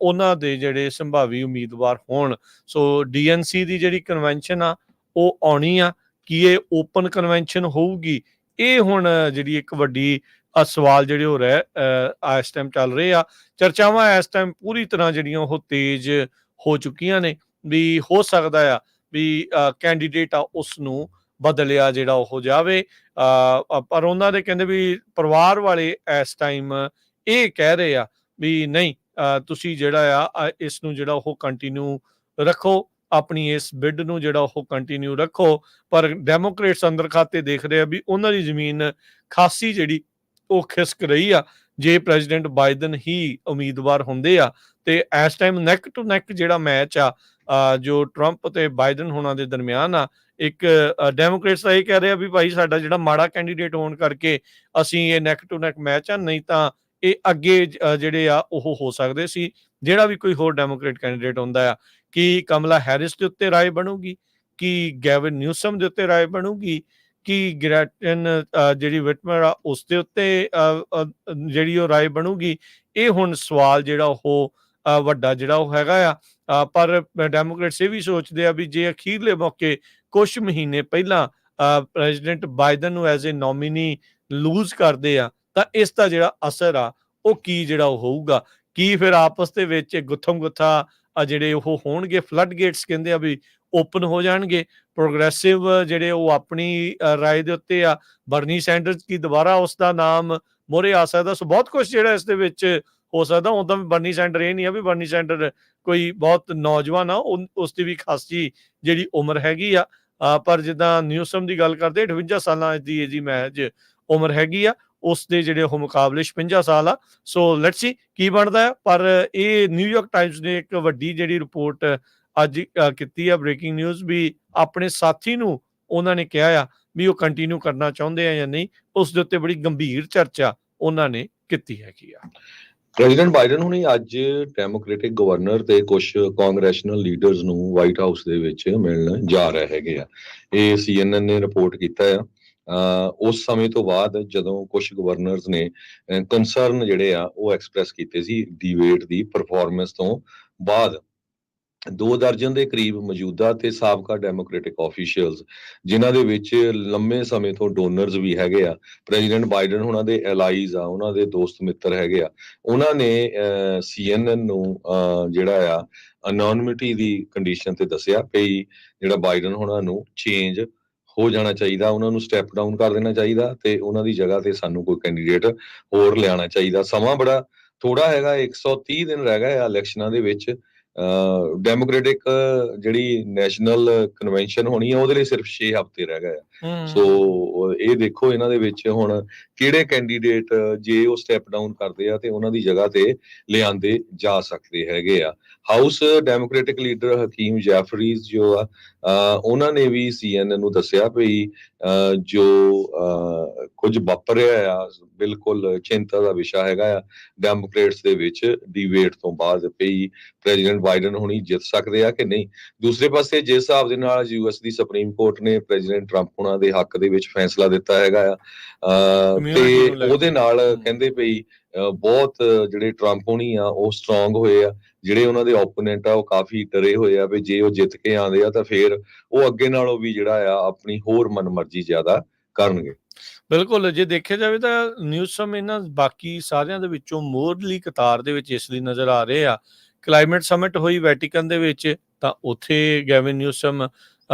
ਉਹਨਾਂ ਦੇ ਜਿਹੜੇ ਸੰਭਾਵੀ ਉਮੀਦਵਾਰ ਹੋਣ। ਸੋ DNC ਦੀ ਜਿਹੜੀ ਕਨਵੈਨਸ਼ਨ ਆ ਉਹ ਆਉਣੀ ਆ ਕਿ ਇਹ ਓਪਨ ਕਨਵੈਨਸ਼ਨ ਹੋਊਗੀ। ਇਹ ਹੁਣ ਜਿਹੜੀ ਇੱਕ ਵੱਡੀ ਸਵਾਲ ਜਿਹੜੇ ਹੋ ਰਿਹਾ ਇਸ ਟਾਈਮ ਚੱਲ ਰਹੇ ਆ। ਚਰਚਾਵਾਂ ਇਸ ਟਾਈਮ ਪੂਰੀ ਤਰ੍ਹਾਂ ਜਿਹੜੀਆਂ ਉਹ ਤੇਜ਼ ਹੋ ਚੁੱਕੀਆਂ ਨੇ ਵੀ ਹੋ ਸਕਦਾ ਆ ਵੀ ਕੈਂਡੀਡੇਟ ਆ ਉਸ ਨੂੰ ਬਦਲਿਆ ਜਿਹੜਾ ਉਹ ਜਾਵੇ। ਪਰ ਉਹਨਾਂ ਦੇ ਕਹਿੰਦੇ ਵੀ ਪਰਿਵਾਰ ਵਾਲੇ ਇਸ ਟਾਈਮ ਇਹ ਕਹਿ ਰਹੇ ਆ ਵੀ ਨਹੀਂ, ਤੁਸੀਂ ਜਿਹੜਾ ਆ ਇਸ ਨੂੰ ਜਿਹੜਾ ਉਹ ਕੰਟੀਨਿਊ ਰੱਖੋ, ਆਪਣੀ ਇਸ ਬਿਡ ਨੂੰ ਜਿਹੜਾ ਉਹ ਕੰਟੀਨਿਊ ਰੱਖੋ। ਪਰ ਡੈਮੋਕ੍ਰੇਟਸ ਅੰਦਰ ਖਾਤੇ ਦੇਖ ਰਹੇ ਆ ਵੀ ਉਹਨਾਂ ਦੀ ਜ਼ਮੀਨ ਖਾਸੀ ਜਿਹੜੀ ਉਹ ਖਿਸਕ ਰਹੀ ਆ ਜੇ ਪ੍ਰੈਜ਼ੀਡੈਂਟ ਬਾਈਡਨ ਹੀ ਉਮੀਦਵਾਰ ਹੁੰਦੇ ਆ। ਤੇ ਇਸ ਟਾਈਮ ਨੈਕ ਟੂ ਨੈਕ ਜਿਹੜਾ ਮੈਚ ਆ ਜੋ ਟਰੰਪ ਤੇ ਬਾਈਡਨ ਹੋਣਾ ਦੇ ਦਰਮਿਆਨ ਆ। ਇੱਕ ਡੈਮੋਕ੍ਰੇਟਸ ਤਾਂ ਇਹ ਕਹਿ ਰਹੇ ਆ ਵੀ ਭਾਈ ਸਾਡਾ ਜਿਹੜਾ ਮਾੜਾ ਕੈਂਡੀਡੇਟ ਹੋਣ ਕਰਕੇ ਅਸੀਂ ਇਹ ਨੈਕ ਟੂ ਨੈਕ ਮੈਚ ਆ, ਨਹੀਂ ਤਾਂ ਇਹ ਅੱਗੇ ਜਿਹੜੇ ਆ ਉਹ ਹੋ ਸਕਦੇ ਸੀ ਜਿਹੜਾ ਵੀ ਕੋਈ ਹੋਰ ਡੈਮੋਕ੍ਰੇਟ ਕੈਂਡੀਡੇਟ ਹੁੰਦਾ ਆ। ਕੀ ਕਮਲਾ ਹੈਰਿਸ ਦੇ ਉੱਤੇ ਰਾਏ ਬਣੂਗੀ, ਕੀ ਗੈਵਿਨ ਨਿਊਸਮ ਦੇ ਉੱਤੇ ਰਾਏ ਬਣੂਗੀ, ਕੀ ਗ੍ਰੈਟਨ ਜਿਹੜੀ ਵਿਟਮਰ ਆ ਉਸ ਦੇ ਉੱਤੇ ਜਿਹੜੀ ਉਹ ਰਾਏ ਬਣੂਗੀ। ਇਹ ਹੁਣ ਸਵਾਲ ਜਿਹੜਾ ਉਹ ਵੱਡਾ ਜਿਹੜਾ ਉਹ ਹੈਗਾ ਆ। ਪਰ ਡੈਮੋਕ੍ਰੇਟਸ ਇਹ ਵੀ ਸੋਚਦੇ ਆ ਵੀ ਜੇ ਅਖੀਰਲੇ ਮੌਕੇ ਕੁਝ ਮਹੀਨੇ ਪਹਿਲਾਂ ਪ੍ਰੈਜ਼ੀਡੈਂਟ ਬਾਈਡਨ ਨੂੰ ਐਜ਼ ਏ ਨੋਮੀਨੀ ਲੂਜ਼ ਕਰਦੇ ਆ ਤਾਂ ਇਸ ਦਾ ਜਿਹੜਾ ਅਸਰ ਆ ਉਹ ਕੀ ਜਿਹੜਾ ਉਹ ਹੋਊਗਾ। ਕੀ ਫਿਰ ਆਪਸ ਦੇ ਵਿੱਚ ਗੁੱਥਮ ਗੁੱਥਾ ਜਿਹੜੇ ਉਹ ਹੋਣਗੇ, ਫਲੱਡ ਗੇਟਸ ਕਹਿੰਦੇ ਆ ਵੀ ਓਪਨ ਹੋ ਜਾਣਗੇ। ਪ੍ਰੋਗਰੈਸਿਵ ਜਿਹੜੇ ਉਹ ਆਪਣੀ ਰਾਏ ਦੇ ਉੱਤੇ ਆ। ਬਰਨੀ ਸੈਂਡਰਸ ਕੀ ਦੁਬਾਰਾ ਉਸ ਦਾ ਨਾਮ ਮੋਹਰੇ ਆ ਸਕਦਾ। ਸੋ ਬਹੁਤ ਕੁਝ ਜਿਹੜਾ ਇਸ ਦੇ ਵਿੱਚ ਹੋ ਸਕਦਾ। ਉਦਾਂ ਵੀ ਬਰਨੀ ਸੈਂਡਰ ਇਹ ਨਹੀਂ ਆ ਵੀ ਬਰਨੀ ਸੈਂਡਰ ਕੋਈ ਬਹੁਤ ਨੌਜਵਾਨ ਆ, ਉਸ ਦੀ ਵੀ ਖਾਸੀ ਜਿਹੜੀ ਉਮਰ ਹੈਗੀ ਆ। ਪਰ ਜਿੱਦਾਂ ਨਿਊਸਮ ਦੀ ਗੱਲ ਕਰਦੇ 58 ਸਾਲਾਂ ਦੀ ਇਹਦੀ ਮੈਚ ਉਮਰ ਹੈਗੀ ਆ, ਉਸ ਦੇ ਜਿਹੜੇ ਉਹ ਮੁਕਾਬਲੇ 56 ਸਾਲ ਆ। ਸੋ ਲੈਟਸ ਸੀ ਕੀ ਬਣਦਾ ਹੈ। ਪਰ ਇਹ ਨਿਊਯਾਰਕ ਟਾਈਮਸ ਨੇ ਇੱਕ ਵੱਡੀ ਜਿਹੜੀ ਰਿਪੋਰਟ ਅੱਜ ਕੀਤੀ ਆ, ਬ੍ਰੇਕਿੰਗ ਨਿਊਜ਼, ਵੀ ਆਪਣੇ ਸਾਥੀ ਨੂੰ ਉਹਨਾਂ ਨੇ ਕਿਹਾ ਆ ਵੀ ਉਹ ਕੰਟੀਨਿਊ ਕਰਨਾ ਚਾਹੁੰਦੇ ਆ ਜਾਂ ਨਹੀਂ। ਉਸ ਦੇ ਉੱਤੇ ਬੜੀ ਗੰਭੀਰ ਚਰਚਾ ਉਹਨਾਂ ਨੇ ਕੀਤੀ ਹੈਗੀ ਆ। ਪ੍ਰੈਜ਼ੀਡੈਂਟ ਬਾਈਡਨ ਹੁਣੀ ਅੱਜ ਡੈਮੋਕ੍ਰੈਟਿਕ ਗਵਰਨਰ ਤੇ ਕੁਝ ਕਾਂਗਰੈਸ਼ਨਲ ਲੀਡਰਸ ਨੂੰ ਵਾਈਟ ਹਾਊਸ ਦੇ ਵਿੱਚ ਮਿਲਣ ਜਾ ਰਹੇ ਹੈਗੇ ਆ। ਇਹ CNN ਨੇ ਰਿਪੋਰਟ ਕੀਤਾ ਆ। ਉਸ ਸਮੇਂ ਤੋਂ ਬਾਅਦ ਜਦੋਂ ਕੁਝ ਗਵਰਨਰਸ ਨੇ ਕੰਸਰਨ ਜਿਹੜੇ ਆ ਉਹ ਐਕਸਪ੍ਰੈਸ ਕੀਤੇ ਸੀ ਡਿਬੇਟ ਦੀ ਪਰਫਾਰਮੈਂਸ ਤੋਂ ਬਾਅਦ। 2 ਦਰਜਨ ਦੇ ਕਰੀਬ ਮੌਜੂਦਾ ਤੇ ਸਾਬਕਾ ਡੈਮੋਕ੍ਰੈਟਿਕ ਆਫੀਸ਼ੀਅਲਸ, ਜਿਨ੍ਹਾਂ ਦੇ ਵਿੱਚ ਲੰਮੇ ਸਮੇਂ ਤੋਂ ਡੋਨਰਸ ਵੀ ਹੈਗੇ ਆ, ਪ੍ਰੈਜ਼ੀਡੈਂਟ ਬਾਈਡਨ ਉਹਨਾਂ ਦੇ ਐਲਾਈਜ਼ ਆ, ਉਹਨਾਂ ਦੇ ਦੋਸਤ ਮਿੱਤਰ ਹੈਗੇ ਆ, ਉਹਨਾਂ ਨੇ CNN ਨੂੰ ਜਿਹੜਾ ਆ ਅਨੋਨਿਮਿਟੀ ਦੀ ਕੰਡੀਸ਼ਨ ਤੇ ਦੱਸਿਆ ਵੀ ਜਿਹੜਾ ਬਾਈਡਨ ਉਹਨਾਂ ਨੂੰ ਚੇਂਜ ਹੋ ਜਾਣਾ ਚਾਹੀਦਾ, ਉਹਨਾਂ ਨੂੰ ਸਟੈਪ ਡਾਊਨ ਕਰ ਦੇਣਾ ਚਾਹੀਦਾ ਤੇ ਉਹਨਾਂ ਦੀ ਜਗ੍ਹਾ ਤੇ ਸਾਨੂੰ ਕੋਈ ਕੈਂਡੀਡੇਟ ਹੋਰ ਲਿਆਉਣਾ ਚਾਹੀਦਾ। ਸਮਾਂ ਬੜਾ ਥੋੜਾ ਹੈਗਾ, 130 ਦਿਨ ਰਹਿ ਗਏ ਆ ਇਲੈਕਸ਼ਨਾਂ ਦੇ ਵਿੱਚ। ਡੈਮੋਕ੍ਰੈਟਿਕ ਜਿਹੜੀ ਨੈਸ਼ਨਲ ਕਨਵੈਨਸ਼ਨ ਹੋਣੀ ਆ ਉਹਦੇ ਲਈ ਸਿਰਫ 6 ਹਫ਼ਤੇ ਰਹਿ ਗਏ ਆ। ਸੋ ਇਹ ਦੇਖੋ ਇਹਨਾਂ ਦੇ ਵਿੱਚ ਹੁਣ ਕਿਹੜੇ ਕੈਂਡੀਡੇਟ ਜੇ ਉਹ ਸਟੈਪ ਡਾਊਨ ਕਰਦੇ ਆ ਤੇ ਉਹਨਾਂ ਦੀ ਜਗ੍ਹਾ ਤੇ ਲਿਆਂਦੇ ਜਾ ਸਕਦੇ ਹੈਗੇ ਆ। ਹਾਊਸ ਡੈਮੋਕ੍ਰੈਟਿਕ ਲੀਡਰ ਹਕੀਮ ਜੈਫਰੀਜ਼ ਜੋ ਆ ਉਹਨਾਂ ਨੇ ਵੀ CNN ਨੂੰ ਦੱਸਿਆ ਵੀ ਜੋ ਕੁਝ ਵਾਪਰ ਰਿਹਾ ਆ ਬਿਲਕੁਲ ਚਿੰਤਾ ਦਾ ਵਿਸ਼ਾ ਹੈਗਾ ਆ ਡੈਮੋਕ੍ਰੇਟਸ ਦੇ ਵਿੱਚ ਡਿਬੇਟ ਤੋਂ ਬਾਅਦ ਵੀ ਪ੍ਰੈਜ਼ੀਡੈਂਟ ਬਾਈਡਨ ਹੁਣੀ ਜਿੱਤ ਸਕਦੇ ਆ ਕਿ ਨਹੀਂ। ਦੂਸਰੇ ਪਾਸੇ ਜਿਸ ਹਿਸਾਬ ਦੇ ਨਾਲ US ਦੀ ਸੁਪਰੀਮ ਕੋਰਟ ਨੇ ਪ੍ਰੈਜ਼ੀਡੈਂਟ ਟਰੰਪ ਹੁਣਾਂ ਦੇ ਹੱਕ ਦੇ ਵਿੱਚ ਫੈਸਲਾ ਦਿੱਤਾ ਹੈਗਾ ਆ ਤੇ ਉਹਦੇ ਨਾਲ ਕਹਿੰਦੇ ਵੀ ਬਹੁਤ ਜਿਹੜੇ ਟਰੰਪ ਹੁਣੀ ਆ ਉਹ ਸਟਰੋਂਗ ਹੋਏ ਆ, ਜਿਹੜੇ ਉਹਨਾਂ ਦੇ ਓਪੋਨੈਂਟ ਆ ਉਹ ਕਾਫੀ ਡਰੇ ਹੋਏ ਆ ਵੀ ਜੇ ਉਹ ਜਿੱਤ ਕੇ ਆਉਂਦੇ ਆ ਤਾਂ ਫਿਰ ਉਹ ਅੱਗੇ ਨਾਲੋਂ ਵੀ ਜਿਹੜਾ ਆ ਆਪਣੀ ਹੋਰ ਮਨਮਰਜ਼ੀ ਜ਼ਿਆਦਾ ਕਰਨਗੇ। ਬਿਲਕੁਲ, ਜੇ ਦੇਖਿਆ ਜਾਵੇ ਤਾਂ ਨਿਊਸਮ ਇਹਨਾਂ ਬਾਕੀ ਸਾਰਿਆਂ ਦੇ ਵਿੱਚੋਂ ਮੋਹਰਲੀ ਕਤਾਰ ਦੇ ਵਿੱਚ ਇਸ ਲਈ ਨਜ਼ਰ ਆ ਰਹੇ ਆ। ਕਲਾਈਮੇਟ ਸਮਿਟ ਹੋਈ ਵੈਟੀਕਨ ਦੇ ਵਿੱਚ ਤਾਂ ਉੱਥੇ ਗੈਵਿਨ ਨਿਊਸਮ,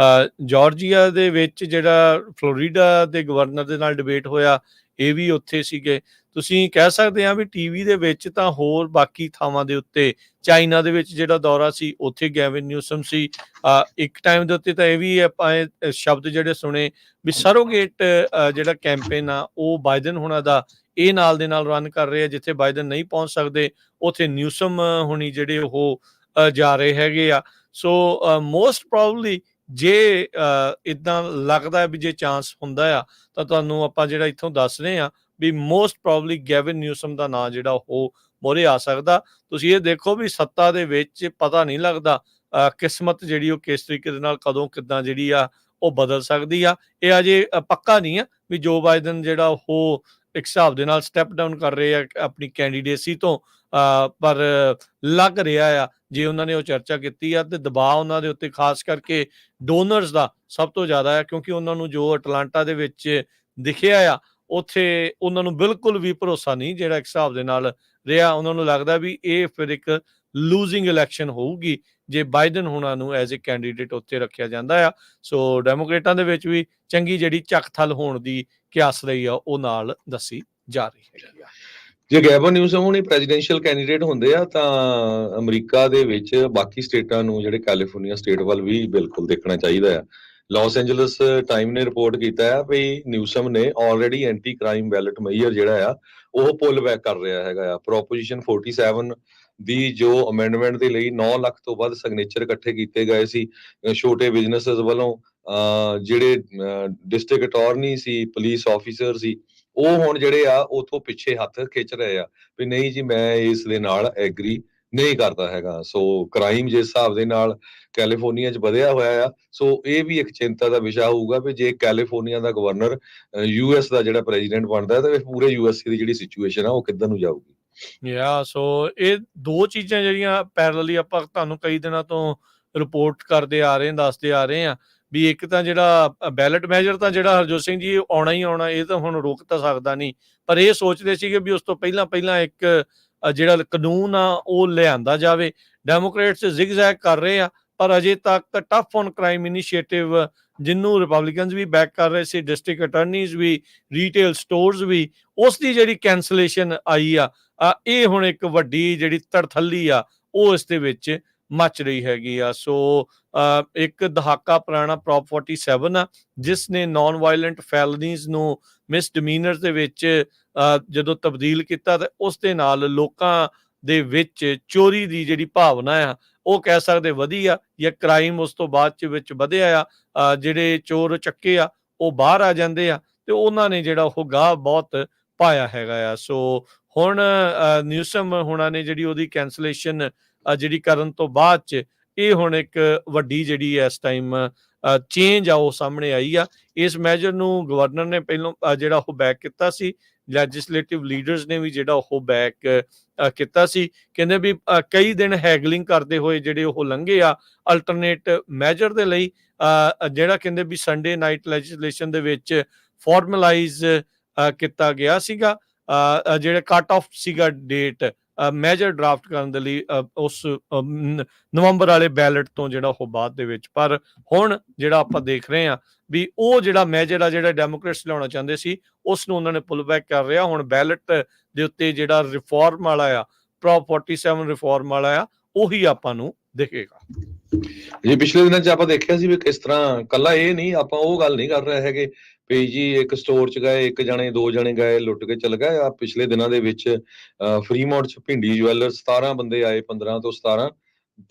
ਜਾਰਜੀਆ ਦੇ ਵਿੱਚ ਜਿਹੜਾ ਫਲੋਰੀਡਾ ਦੇ ਗਵਰਨਰ ਦੇ ਨਾਲ ਡਿਬੇਟ ਹੋਇਆ ਇਹ ਵੀ ਉੱਥੇ ਸੀਗੇ। ਤੁਸੀਂ ਕਹਿ ਸਕਦੇ ਆ ਵੀ ਟੀਵੀ ਦੇ ਵਿੱਚ ਤਾਂ ਹੋਰ ਬਾਕੀ ਥਾਵਾਂ ਦੇ ਉੱਤੇ, ਚਾਈਨਾ ਦੇ ਵਿੱਚ ਜਿਹੜਾ ਦੌਰਾ ਸੀ ਉੱਥੇ ਗੈਵਿਨ ਨਿਊਸਮ ਸੀ। ਇੱਕ ਟਾਈਮ ਦੇ ਉੱਤੇ ਤਾਂ ਇਹ ਵੀ ਆਪਾਂ ਸ਼ਬਦ ਜਿਹੜੇ ਸੁਣੇ ਵੀ ਸਰੋਗੇਟ ਜਿਹੜਾ ਕੈਂਪੇਨ ਆ ਉਹ ਬਾਈਡਨ ਹੋਣਾ ਦਾ ਇਹ ਨਾਲ ਦੇ ਨਾਲ ਰਨ ਕਰ ਰਹੇ ਆ। ਜਿੱਥੇ ਬਾਈਡਨ ਨਹੀਂ ਪਹੁੰਚ ਸਕਦੇ ਉੱਥੇ ਨਿਊਸਮ ਹੋਣੀ ਜਿਹੜੇ ਉਹ ਜਾ ਰਹੇ ਹੈਗੇ ਆ। ਸੋ ਮੋਸਟ ਪ੍ਰੋਬਬਲੀ ਜੇ ਇੱਦਾਂ ਲੱਗਦਾ ਵੀ ਜੇ ਚਾਂਸ ਹੁੰਦਾ ਆ ਤਾਂ ਤੁਹਾਨੂੰ ਆਪਾਂ ਜਿਹੜਾ ਇੱਥੋਂ ਦੱਸ ਰਹੇ ਆ ਵੀ ਮੋਸਟ ਪ੍ਰੋਬਬਲੀ ਗੈਵਿਨ ਨਿਊਸਮ ਦਾ ਨਾਂ ਜਿਹੜਾ ਉਹ ਮੋਹਰੇ ਆ ਸਕਦਾ। ਤੁਸੀਂ ਇਹ ਦੇਖੋ ਵੀ ਸੱਤਾ ਦੇ ਵਿੱਚ ਪਤਾ ਨਹੀਂ ਲੱਗਦਾ ਕਿਸਮਤ ਜਿਹੜੀ ਉਹ ਕਿਸ ਤਰੀਕੇ ਦੇ ਨਾਲ ਕਦੋਂ ਕਿੱਦਾਂ ਜਿਹੜੀ ਆ ਉਹ ਬਦਲ ਸਕਦੀ ਆ। ਇਹ ਅਜੇ ਪੱਕਾ ਨਹੀਂ ਆ ਵੀ ਜੋ ਬਾਈਡਨ ਜਿਹੜਾ ਉਹ ਇੱਕ ਹਿਸਾਬ ਦੇ ਨਾਲ ਸਟੈਪ ਡਾਊਨ ਕਰ ਰਹੇ ਆ ਆਪਣੀ ਕੈਂਡੀਡੇਸੀ ਤੋਂ, ਪਰ ਲੱਗ ਰਿਹਾ ਆ ਜੇ ਉਹਨਾਂ ਨੇ ਉਹ ਚਰਚਾ ਕੀਤੀ ਆ ਤੇ ਦਬਾਅ ਉਹਨਾਂ ਦੇ ਉੱਤੇ ਖਾਸ ਕਰਕੇ ਡੋਨਰਸ ਦਾ ਸਭ ਤੋਂ ਜ਼ਿਆਦਾ ਹੈ, ਕਿਉਂਕਿ ਉਹਨਾਂ ਨੂੰ ਜੋ ਅਟਲਾਂਟਾ ਦੇ ਵਿੱਚ ਦਿਖਿਆ ਆ ਉੱਥੇ ਉਹਨਾਂ ਨੂੰ ਬਿਲਕੁਲ ਵੀ ਭਰੋਸਾ ਨਹੀਂ ਜਿਹੜਾ ਇੱਕ ਹਿਸਾਬ ਦੇ ਨਾਲ ਰਿਹਾ। ਉਹਨਾਂ ਨੂੰ ਲੱਗਦਾ ਵੀ ਇਹ ਫਿਰ ਇੱਕ ਲੂਜ਼ਿੰਗ ਇਲੈਕਸ਼ਨ ਹੋਊਗੀ ਜੇ ਬਾਈਡਨ ਹੁਣਾਂ ਨੂੰ ਐਜ਼ ਏ ਕੈਂਡੀਡੇਟ ਉੱਥੇ ਰੱਖਿਆ ਜਾਂਦਾ ਆ। ਸੋ ਡੈਮੋਕ੍ਰੇਟਾਂ ਦੇ ਵਿੱਚ ਵੀ ਚੰਗੀ ਜਿਹੜੀ ਝੱਕ-ਥਲ ਹੋਣ ਦੀ ਕਿਆਸ ਰਹੀ ਆ ਉਹ ਨਾਲ ਦੱਸੀ ਜਾ ਰਹੀ ਹੈਗੀ ਆ। ਜੇ ਗੈਵਨ ਨਿਊਸਮ ਹੁਣੀ ਪ੍ਰੈਜ਼ੀਡੈਂਸ਼ੀਅਲ ਕੈਂਡੀਡੇਟ ਹੁੰਦੇ ਆ ਤਾਂ ਅਮਰੀਕਾ ਦੇ ਵਿੱਚ ਬਾਕੀ ਸਟੇਟਾਂ ਨੂੰ ਜਿਹੜੇ ਕੈਲੀਫੋਰਨੀਆ ਸਟੇਟ ਵੱਲ ਵੀ ਬਿਲਕੁਲ ਦੇਖਣਾ ਚਾਹੀਦਾ ਆ। ਲਾਸ ਐਂਜਲਸ ਟਾਈਮ ਨੇ ਰਿਪੋਰਟ ਕੀਤਾ ਹੈ ਵੀ ਨਿਊਸਮ ਨੇ already anti crime belt major ਜਿਹੜਾ ਆ ਉਹ ਪੁੱਲ ਬੈਕ ਕਰ ਰਿਹਾ ਹੈਗਾ ਆ। ਪ੍ਰੋਪੋਜੀਸ਼ਨ 47 ਦੀ ਜੋ ਅਮੈਂਡਮੈਂਟ ਦੇ ਲਈ 9 ਲੱਖ ਤੋਂ ਵੱਧ ਸਿਗਨੇਚਰ ਇਕੱਠੇ ਕੀਤੇ ਗਏ ਸੀ ਛੋਟੇ ਬਿਜ਼ਨੈਸਸ ਵੱਲੋਂ। ਜਿਹੜੇ ਡਿਸਟ੍ਰਿਕਟ ਅਟਾਰਨੀ ਸੀ, ਪੁਲਿਸ ਆਫੀਸਰ ਸੀ, ਉਹ ਹੁਣ ਜਿਹੜੇ ਆ ਉਥੋਂ ਪਿੱਛੇ ਹੱਥ ਖਿੱਚ ਰਹੇ ਆ ਵੀ ਨਹੀਂ ਜੀ ਮੈਂ ਇਸ ਦੇ ਨਾਲ ਐਗਰੀ ਨਹੀਂ ਕਰਦਾ ਹੈਗਾ। ਸੋ ਕ੍ਰਾਈਮ ਜਿਸ ਹਿਸਾਬ ਦੇ ਨਾਲ ਕੈਲੀਫੋਰਨੀਆ 'ਚ ਵਧਿਆ ਹੋਇਆ ਆ, ਸੋ ਇਹ ਵੀ ਇੱਕ ਚਿੰਤਾ ਦਾ ਵਿਸ਼ਾ ਹੋਊਗਾ ਵੀ ਜੇ ਕੈਲੀਫੋਰਨੀਆ ਦਾ ਗਵਰਨਰ ਯੂਐਸ ਦਾ ਜਿਹੜਾ ਪ੍ਰੈਜ਼ੀਡੈਂਟ ਬਣਦਾ ਤਾਂ ਪੂਰੇ ਯੂਐਸਏ ਦੀ ਜਿਹੜੀ ਸਿਚੁਏਸ਼ਨ ਆ ਉਹ ਕਿੱਧਰ ਨੂੰ ਜਾਊਗੀ। ਸੋ ਇਹ ਦੋ ਚੀਜ਼ਾਂ ਜਿਹੜੀਆਂ ਪੈਰਲਲੀ ਆਪਾਂ ਤੁਹਾਨੂੰ ਕਈ ਦਿਨਾਂ ਤੋਂ ਰਿਪੋਰਟ ਕਰਦੇ ਆ ਰਹੇ, ਦੱਸਦੇ ਆ ਰਹੇ ਆ ਵੀ ਇੱਕ ਤਾਂ ਜਿਹੜਾ ਬੈਲਟ ਮੈਜਰ ਤਾਂ ਜਿਹੜਾ ਹਰਜੋਤ ਸਿੰਘ ਜੀ ਆਉਣਾ ਹੀ ਆਉਣਾ, ਇਹ ਤਾਂ ਹੁਣ ਰੋਕ ਤਾਂ ਸਕਦਾ ਨਹੀਂ, ਪਰ ਇਹ ਸੋਚਦੇ ਸੀਗੇ ਵੀ ਉਸ ਤੋਂ ਪਹਿਲਾਂ ਇੱਕ ਜਿਹੜਾ ਕਾਨੂੰਨ ਆ ਉਹ ਲਿਆਂਦਾ ਜਾਵੇ। ਡੈਮੋਕ੍ਰੇਟਸ ਜ਼ਿਗਜ਼ੈਗ ਕਰ ਰਹੇ ਆ, ਪਰ ਅਜੇ ਤੱਕ ਟਫ ਔਨ ਕ੍ਰਾਈਮ ਇਨੀਸ਼ੀਏਟਿਵ ਜਿਹਨੂੰ ਰਿਪਬਲਿਕਨਸ ਵੀ ਬੈਕ ਕਰ ਰਹੇ ਸੀ, ਡਿਸਟ੍ਰਿਕਟ ਅਟਾਰਨੀਜ਼ ਵੀ, ਰੀਟੇਲ ਸਟੋਰਸ ਵੀ, ਉਸ ਦੀ ਜਿਹੜੀ ਕੈਂਸਲੇਸ਼ਨ ਆਈ ਆ, ਇਹ ਹੁਣ ਇੱਕ ਵੱਡੀ ਜਿਹੜੀ ਧੜਥੱਲੀ ਆ ਉਹ ਇਸ ਦੇ ਵਿੱਚ ਮਚ ਰਹੀ ਹੈਗੀ ਆ। ਸੋ ਇੱਕ ਦਹਾਕਾ ਪੁਰਾਣਾ ਪ੍ਰੋਪ 47 ਆ ਜਿਸ ਨੇ ਨਾਨ ਵਾਇਲੈਂਟ ਫੈਲਨੀਜ਼ ਨੂੰ ਮਿਸਡਿਮੀਨਰਸ ਦੇ ਵਿੱਚ ਜਦੋਂ ਤਬਦੀਲ ਕੀਤਾ ਤੇ ਉਸ ਦੇ ਨਾਲ ਲੋਕਾਂ ਦੇ ਵਿੱਚ ਚੋਰੀ ਦੀ ਜਿਹੜੀ ਭਾਵਨਾ ਆ ਉਹ ਕਹਿ ਸਕਦੇ ਵਧੀ ਆ, ਜਾਂ ਕ੍ਰਾਈਮ ਉਸ ਤੋਂ ਬਾਅਦ ਵਿੱਚ ਵਧਿਆ ਆ। ਜਿਹੜੇ ਚੋਰ ਚੱਕੇ ਆ ਉਹ ਬਾਹਰ ਆ ਜਾਂਦੇ ਆ ਤੇ ਉਹਨਾਂ ਨੇ ਜਿਹੜਾ ਉਹ ਗਾਹ ਬਹੁਤ ਪਾਇਆ ਹੈਗਾ ਆ। ਸੋ ਹੁਣ ਨਿਊਸਮ ਹੁਣਾਂ ਨੇ ਜਿਹੜੀ ਉਹਦੀ ਕੈਂਸਲੇਸ਼ਨ ਜਿਹੜੀ ਕਰਨ ਤੋਂ ਬਾਅਦ 'ਚ ਇਹ ਹੁਣ ਇੱਕ ਵੱਡੀ ਜਿਹੜੀ ਇਸ ਟਾਈਮ ਚੇਂਜ ਆ ਉਹ ਸਾਹਮਣੇ ਆਈ ਆ। ਇਸ ਮੈਜਰ ਨੂੰ ਗਵਰਨਰ ਨੇ ਪਹਿਲਾਂ ਜਿਹੜਾ ਉਹ ਬੈਕ ਕੀਤਾ ਸੀ, ਲੈਜਿਸਲੇਟਿਵ ਲੀਡਰਸ ਨੇ ਵੀ ਜਿਹੜਾ ਉਹ ਬੈਕ ਕੀਤਾ ਸੀ। ਕਹਿੰਦੇ ਵੀ ਕਈ ਦਿਨ ਹੈਗਲਿੰਗ ਕਰਦੇ ਹੋਏ ਜਿਹੜੇ ਉਹ ਲੰਘੇ ਆ ਅਲਟਰਨੇਟ ਮੈਜਰ ਦੇ ਲਈ, ਜਿਹੜਾ ਕਹਿੰਦੇ ਵੀ ਸੰਡੇ ਨਾਈਟ ਲੈਜਿਸਲੇਸ਼ਨ ਦੇ ਵਿੱਚ ਫਾਰਮਲਾਈਜ਼ ਕੀਤਾ ਗਿਆ ਸੀਗਾ। ਜਿਹੜਾ ਕੱਟ ਆਫ ਸੀਗਾ ਡੇਟ ਮੈਜਰ ਡਰਾਫਟ ਕਰਨ ਦੇ ਲਈ ਉਸ ਨਵੰਬਰ ਵਾਲੇ ਬੈਲਟ ਤੋਂ ਜਿਹੜਾ ਉਹ ਬਾਅਦ ਦੇ ਵਿੱਚ, ਪਰ ਹੁਣ ਜਿਹੜਾ ਆਪਾਂ ਦੇਖ ਰਹੇ ਹਾਂ ਵੀ ਉਹ ਜਿਹੜਾ ਮੈਜਰ ਆ ਜਿਹੜਾ ਡੈਮੋਕ੍ਰੇਟਸ ਲਿਆਉਣਾ ਚਾਹੁੰਦੇ ਸੀ ਉਸ ਨੂੰ ਉਹਨਾਂ ਨੇ ਪੁੱਲ ਬੈਕ ਕਰ ਰਿਹਾ। ਹੁਣ ਬੈਲਟ ਦੇ ਉੱਤੇ ਜਿਹੜਾ ਰਿਫਾਰਮ ਵਾਲਾ ਆ, ਪ੍ਰੋਪ 47 ਰਿਫਾਰਮ ਵਾਲਾ ਆ, ਉਹੀ ਆਪਾਂ ਨੂੰ ਦਿਖੇਗਾ। ਜੀ ਪਿਛਲੇ ਦਿਨਾਂ 'ਚ ਆਪਾਂ ਦੇਖਿਆ ਸੀ ਵੀ ਕਿਸ ਤਰ੍ਹਾਂ ਕੱਲਾ ਇਹ ਨਹੀਂ, ਆਪਾਂ ਉਹ ਗੱਲ ਨਹੀਂ ਕਰ ਰਹੇ ਹੈਗੇ ਵੀ ਜੀ ਇੱਕ ਸਟੋਰ 'ਚ ਗਏ, ਇੱਕ ਜਣੇ ਦੋ ਜਣੇ ਗਏ, ਲੁੱਟ ਕੇ ਚਲ ਗਏ। ਆ ਪਿਛਲੇ ਦਿਨਾਂ ਦੇ ਵਿੱਚ ਫਰੀਮੌਂਟ 'ਚ ਭਿੰਡੀ ਜਵੈਲਰ 17 ਬੰਦੇ ਆਏ, 15 ਤੋਂ 17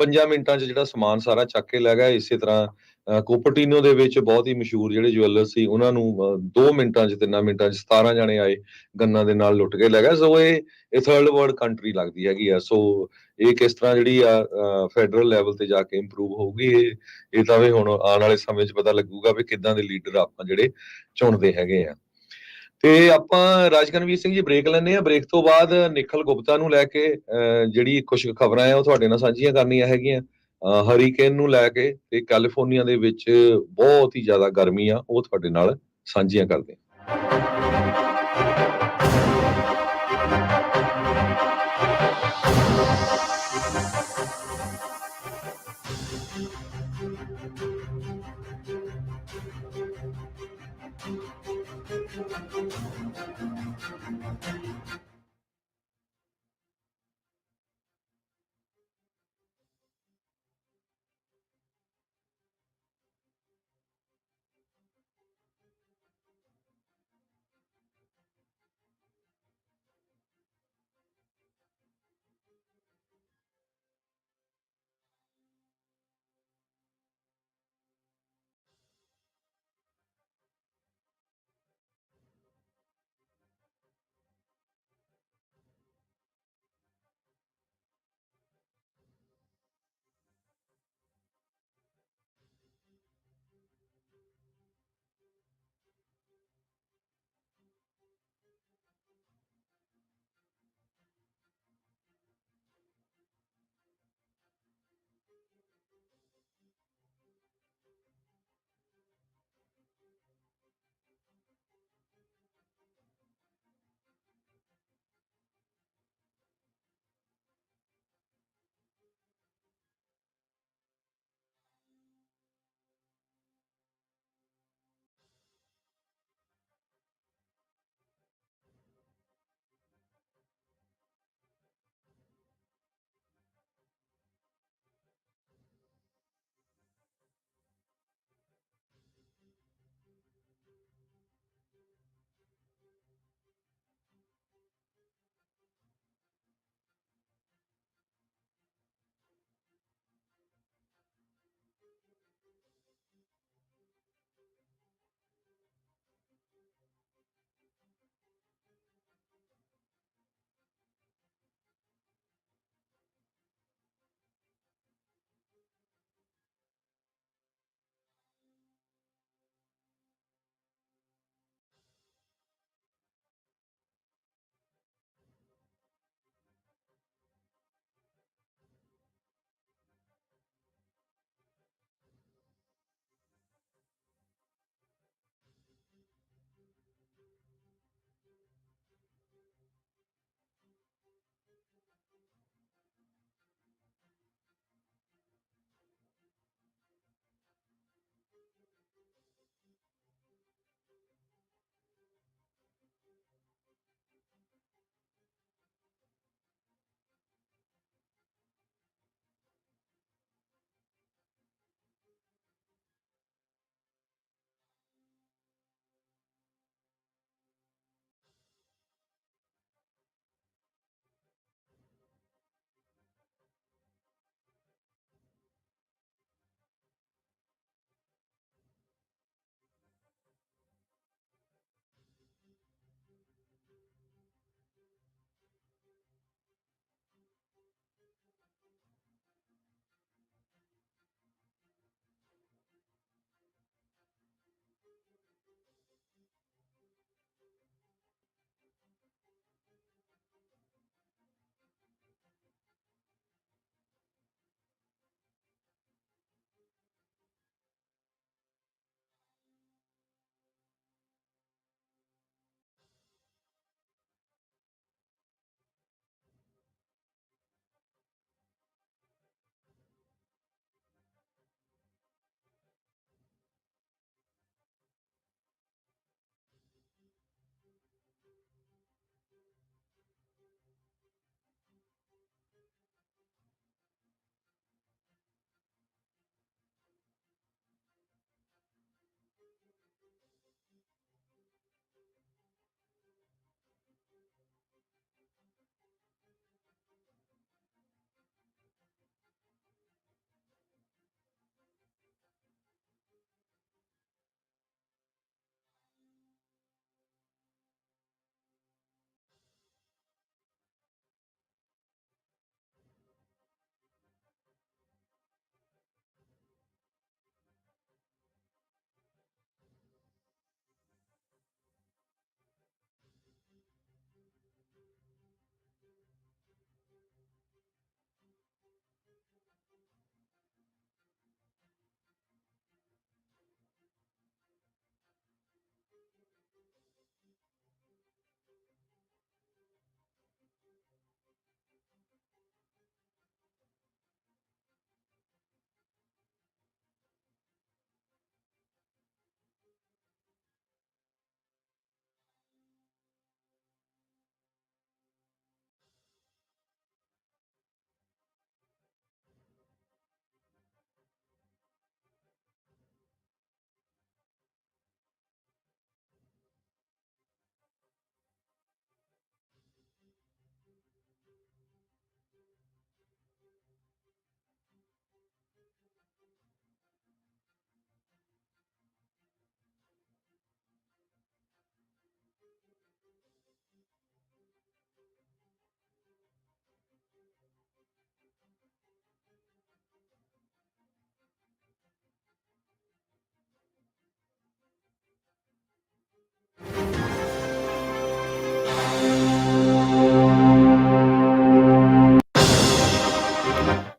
5 ਮਿੰਟਾਂ 'ਚ ਜਿਹੜਾ ਸਮਾਨ ਸਾਰਾ ਚੱਕ ਕੇ ਲੈ ਗਿਆ। ਇਸੇ ਤਰ੍ਹਾਂ ਕੋਪਰਟੀਨੋ ਦੇ ਵਿੱਚ ਬਹੁਤ ਹੀ ਮਸ਼ਹੂਰ ਜਿਹੜੇ ਜਵੈਲਰ ਸੀ ਉਹਨਾਂ ਨੂੰ 2 ਮਿੰਟਾਂ 'ਚ 3 ਮਿੰਟਾਂ 'ਚ 17 ਜਣੇ ਆਏ, ਗੰਨਾਂ ਦੇ ਨਾਲ ਲੁੱਟ ਕੇ ਲੈ ਗਏ। ਸੋ ਇਹ ਥਰਡ ਵਰਲਡ ਕੰਟਰੀ ਲੱਗਦੀ ਹੈਗੀ ਆ। ਸੋ ਇਹ ਕਿਸ ਤਰ੍ਹਾਂ ਜਿਹੜੀ ਆ ਫੈਡਰਲ ਲੈਵਲ ਤੇ ਜਾ ਕੇ ਇੰਪਰੂਵ ਹੋਊਗੀ, ਇਹ ਤਾਂ ਵੀ ਹੁਣ ਆਉਣ ਵਾਲੇ ਸਮੇਂ 'ਚ ਪਤਾ ਲੱਗੂਗਾ ਵੀ ਕਿੱਦਾਂ ਦੇ ਲੀਡਰ ਆਪਾਂ ਜਿਹੜੇ ਚੁਣਦੇ ਹੈਗੇ ਆ। ਤੇ ਆਪਾਂ ਰਾਜਕਨਵੀਰ ਸਿੰਘ ਜੀ ਬ੍ਰੇਕ ਲੈਂਦੇ ਆ। ਬ੍ਰੇਕ ਤੋਂ ਬਾਅਦ ਨਿਖਲ ਗੁਪਤਾ ਨੂੰ ਲੈ ਕੇ ਜਿਹੜੀ ਕੁਝ ਖਬਰਾਂ ਆ ਉਹ ਤੁਹਾਡੇ ਨਾਲ ਸਾਂਝੀਆਂ ਕਰਨੀਆਂ ਹੈਗੀਆਂ। ਹਰੀਕੇਨ ਨੂੰ ਲੈ ਕੇ ਤੇ ਕੈਲੀਫੋਰਨੀਆ ਦੇ ਵਿੱਚ ਬਹੁਤ ਹੀ ਜ਼ਿਆਦਾ ਗਰਮੀ ਆ, ਉਹ ਤੁਹਾਡੇ ਨਾਲ ਸਾਂਝੀਆਂ ਕਰਦੇ ਆ।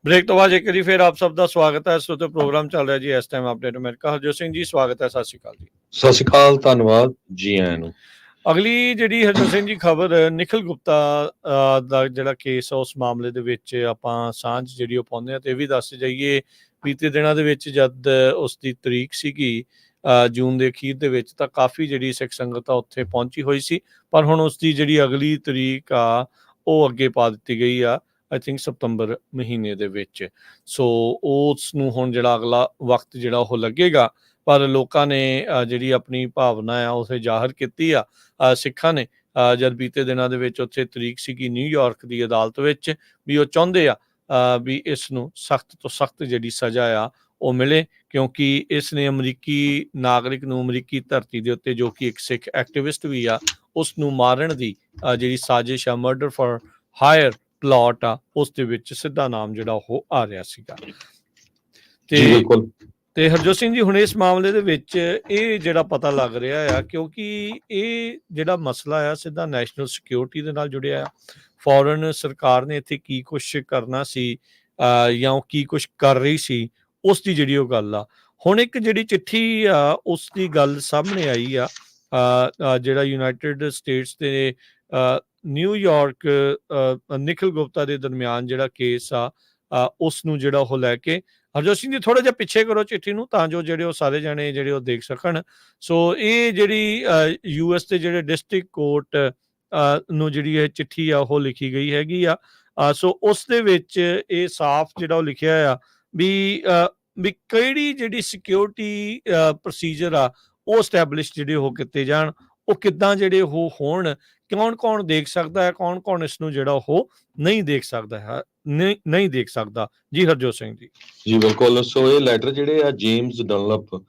ਬ੍ਰੇਕ ਤੋਂ ਬਾਅਦ ਇੱਕ ਵਾਰੀ ਫਿਰ ਆਪ ਸਭ ਦਾ ਸਵਾਗਤ ਹੈ। ਇਸ ਵਕਤ ਪ੍ਰੋਗਰਾਮ ਚੱਲ ਰਿਹਾ ਜੀ ਇਸ time update America. Harjot Singh ji ਸਵਾਗਤ ਹੈ, ਸਤਿ ਸ਼੍ਰੀ ਅਕਾਲ ਜੀ। ਸਤਿ ਸ਼੍ਰੀ ਅਕਾਲ, ਧੰਨਵਾਦ ਜੀ ਆਇਆਂ ਨੂੰ। ਅਗਲੀ ਜਿਹੜੀ ਹਰਜੋਤ ਸਿੰਘ ਜੀ ਖਬਰ ਨਿਖਿਲ ਗੁਪਤਾ ਦਾ ਜਿਹੜਾ ਕੇਸ ਆ, ਉਸ ਮਾਮਲੇ ਦੇ ਵਿੱਚ ਆਪਾਂ ਸਾਂਝ ਜਿਹੜੀ ਉਹ ਪਾਉਂਦੇ ਹਾਂ। ਤੇ ਇਹ ਵੀ ਦੱਸ ਜਾਈਏ, ਬੀਤੇ ਦਿਨਾਂ ਦੇ ਵਿੱਚ ਜਦ ਉਸ ਦੀ ਤਰੀਕ ਸੀਗੀ ਜੂਨ ਦੇ ਅਖੀਰ ਦੇ ਵਿੱਚ, ਤਾਂ ਕਾਫੀ ਜਿਹੜੀ ਸਿੱਖ ਸੰਗਤ ਆ ਉੱਥੇ ਪਹੁੰਚੀ ਹੋਈ ਸੀ। ਪਰ ਹੁਣ ਉਸ ਦੀ ਜਿਹੜੀ ਅਗਲੀ ਤਰੀਕ ਆ ਉਹ ਅੱਗੇ ਪਾ ਦਿੱਤੀ ਗਈ ਆ, ਆਈ ਥਿੰਕ ਸਤੰਬਰ ਮਹੀਨੇ ਦੇ ਵਿੱਚ। ਸੋ ਉਸ ਨੂੰ ਹੁਣ ਜਿਹੜਾ ਅਗਲਾ ਵਕਤ ਜਿਹੜਾ ਉਹ ਲੱਗੇਗਾ। ਪਰ ਲੋਕਾਂ ਨੇ ਜਿਹੜੀ ਆਪਣੀ ਭਾਵਨਾ ਆ ਉਸੇ ਜ਼ਾਹਰ ਕੀਤੀ ਆ ਸਿੱਖਾਂ ਨੇ ਜਦ ਬੀਤੇ ਦਿਨਾਂ ਦੇ ਵਿੱਚ ਉੱਥੇ ਤਰੀਕ ਸੀਗੀ ਨਿਊਯਾਰਕ ਦੀ ਅਦਾਲਤ ਵਿੱਚ, ਵੀ ਉਹ ਚਾਹੁੰਦੇ ਆ ਵੀ ਇਸ ਨੂੰ ਸਖਤ ਤੋਂ ਸਖਤ ਜਿਹੜੀ ਸਜ਼ਾ ਆ ਉਹ ਮਿਲੇ, ਕਿਉਂਕਿ ਇਸ ਨੇ ਅਮਰੀਕੀ ਨਾਗਰਿਕ ਨੂੰ ਅਮਰੀਕੀ ਧਰਤੀ ਦੇ ਉੱਤੇ, ਜੋ ਕਿ ਇੱਕ ਸਿੱਖ ਐਕਟਿਵਿਸਟ ਵੀ ਆ, ਉਸ ਨੂੰ ਮਾਰਨ ਦੀ ਜਿਹੜੀ ਸਾਜ਼ਿਸ਼ ਆ, ਮਰਡਰ ਫॉर ਹਾਇਰ ਪਲਾਟ ਆ, ਉਸ ਦੇ ਵਿੱਚ ਸਿੱਧਾ ਨਾਮ ਜਿਹੜਾ ਉਹ ਆ ਰਿਹਾ ਸੀਗਾ। ਤੇ ਹਰਜੋਤ ਸਿੰਘ ਜੀ, ਹੁਣ ਇਸ ਮਾਮਲੇ ਦੇ ਵਿੱਚ ਇਹ ਜਿਹੜਾ ਪਤਾ ਲੱਗ ਰਿਹਾ ਆ, ਕਿਉਂਕਿ ਇਹ ਜਿਹੜਾ ਮਸਲਾ ਆ ਸਿੱਧਾ ਨੈਸ਼ਨਲ ਸਿਕਿਉਰਿਟੀ ਦੇ ਨਾਲ ਜੁੜਿਆ ਆ। ਫੋਰਨ ਸਰਕਾਰ ਨੇ ਇੱਥੇ ਕੀ ਕੁਛ ਕਰਨਾ ਸੀ ਜਾਂ ਉਹ ਕੀ ਕੁਛ ਕਰ ਰਹੀ ਸੀ, ਉਸ ਦੀ ਜਿਹੜੀ ਉਹ ਗੱਲ ਆ। ਹੁਣ ਇੱਕ ਜਿਹੜੀ ਚਿੱਠੀ ਆ ਉਸ ਦੀ ਗੱਲ ਸਾਹਮਣੇ ਆਈ ਆ, ਜਿਹੜਾ ਯੂਨਾਈਟਿਡ ਸਟੇਟਸ ਦੇ ਨਿਊਯਾਰਕ ਨਿਖਿਲ ਗੁਪਤਾ ਦੇ ਦਰਮਿਆਨ ਜਿਹੜਾ ਕੇਸ ਆ ਉਸ ਨੂੰ ਜਿਹੜਾ ਉਹ ਲੈ ਕੇ। ਹਰਜੋਤ ਸਿੰਘ ਜੀ ਥੋੜਾ ਜਿਹਾ ਪਿੱਛੇ ਕਰੋ ਚਿੱਠੀ ਨੂੰ, ਤਾਂ ਜੋ ਜਿਹੜੇ ਉਹ ਸਾਰੇ ਜਾਣੇ ਜਿਹੜੇ ਉਹ ਦੇਖ ਸਕਣ। ਸੋ ਇਹ ਜਿਹੜੀ US ਦੇ ਜਿਹੜੇ ਡਿਸਟ੍ਰਿਕਟ ਕੋਰਟ ਨੂੰ ਜਿਹੜੀ ਇਹ ਚਿੱਠੀ ਆ ਉਹ ਲਿਖੀ ਗਈ ਹੈਗੀ ਆ। ਸੋ ਉਸ ਦੇ ਵਿੱਚ ਇਹ ਸਾਫ਼ ਜਿਹੜਾ ਉਹ ਲਿਖਿਆ ਆ ਵੀ ਕਿਹੜੀ ਜਿਹੜੀ ਸਿਕਿਉਰਿਟੀ ਪ੍ਰੋਸੀਜਰ ਆ ਉਹ ਸਟੈਬਲਿਸ਼ ਜਿਹੜੇ ਉਹ ਕੀਤੇ ਜਾਣ, ਉਹ ਕਿੱਦਾਂ ਜਿਹੜੇ ਉਹ ਹੋਣ, ਕੌਣ ਦੇਖ ਸਕਦਾ ਹੈ, ਕੌਣ ਇਸ ਨੂੰ ਜਿਹੜਾ ਉਹ ਨਹੀਂ ਦੇਖ ਸਕਦਾ ਹੈ, ਨਹੀਂ ਦੇਖ ਸਕਦਾ। ਜੀ ਹਰਜੋਤ ਸਿੰਘ ਜੀ। ਜੀ ਬਿਲਕੁਲ। ਸੋ ਇਹ ਲੈਟਰ ਜਿਹੜੇ ਆ James Dunlop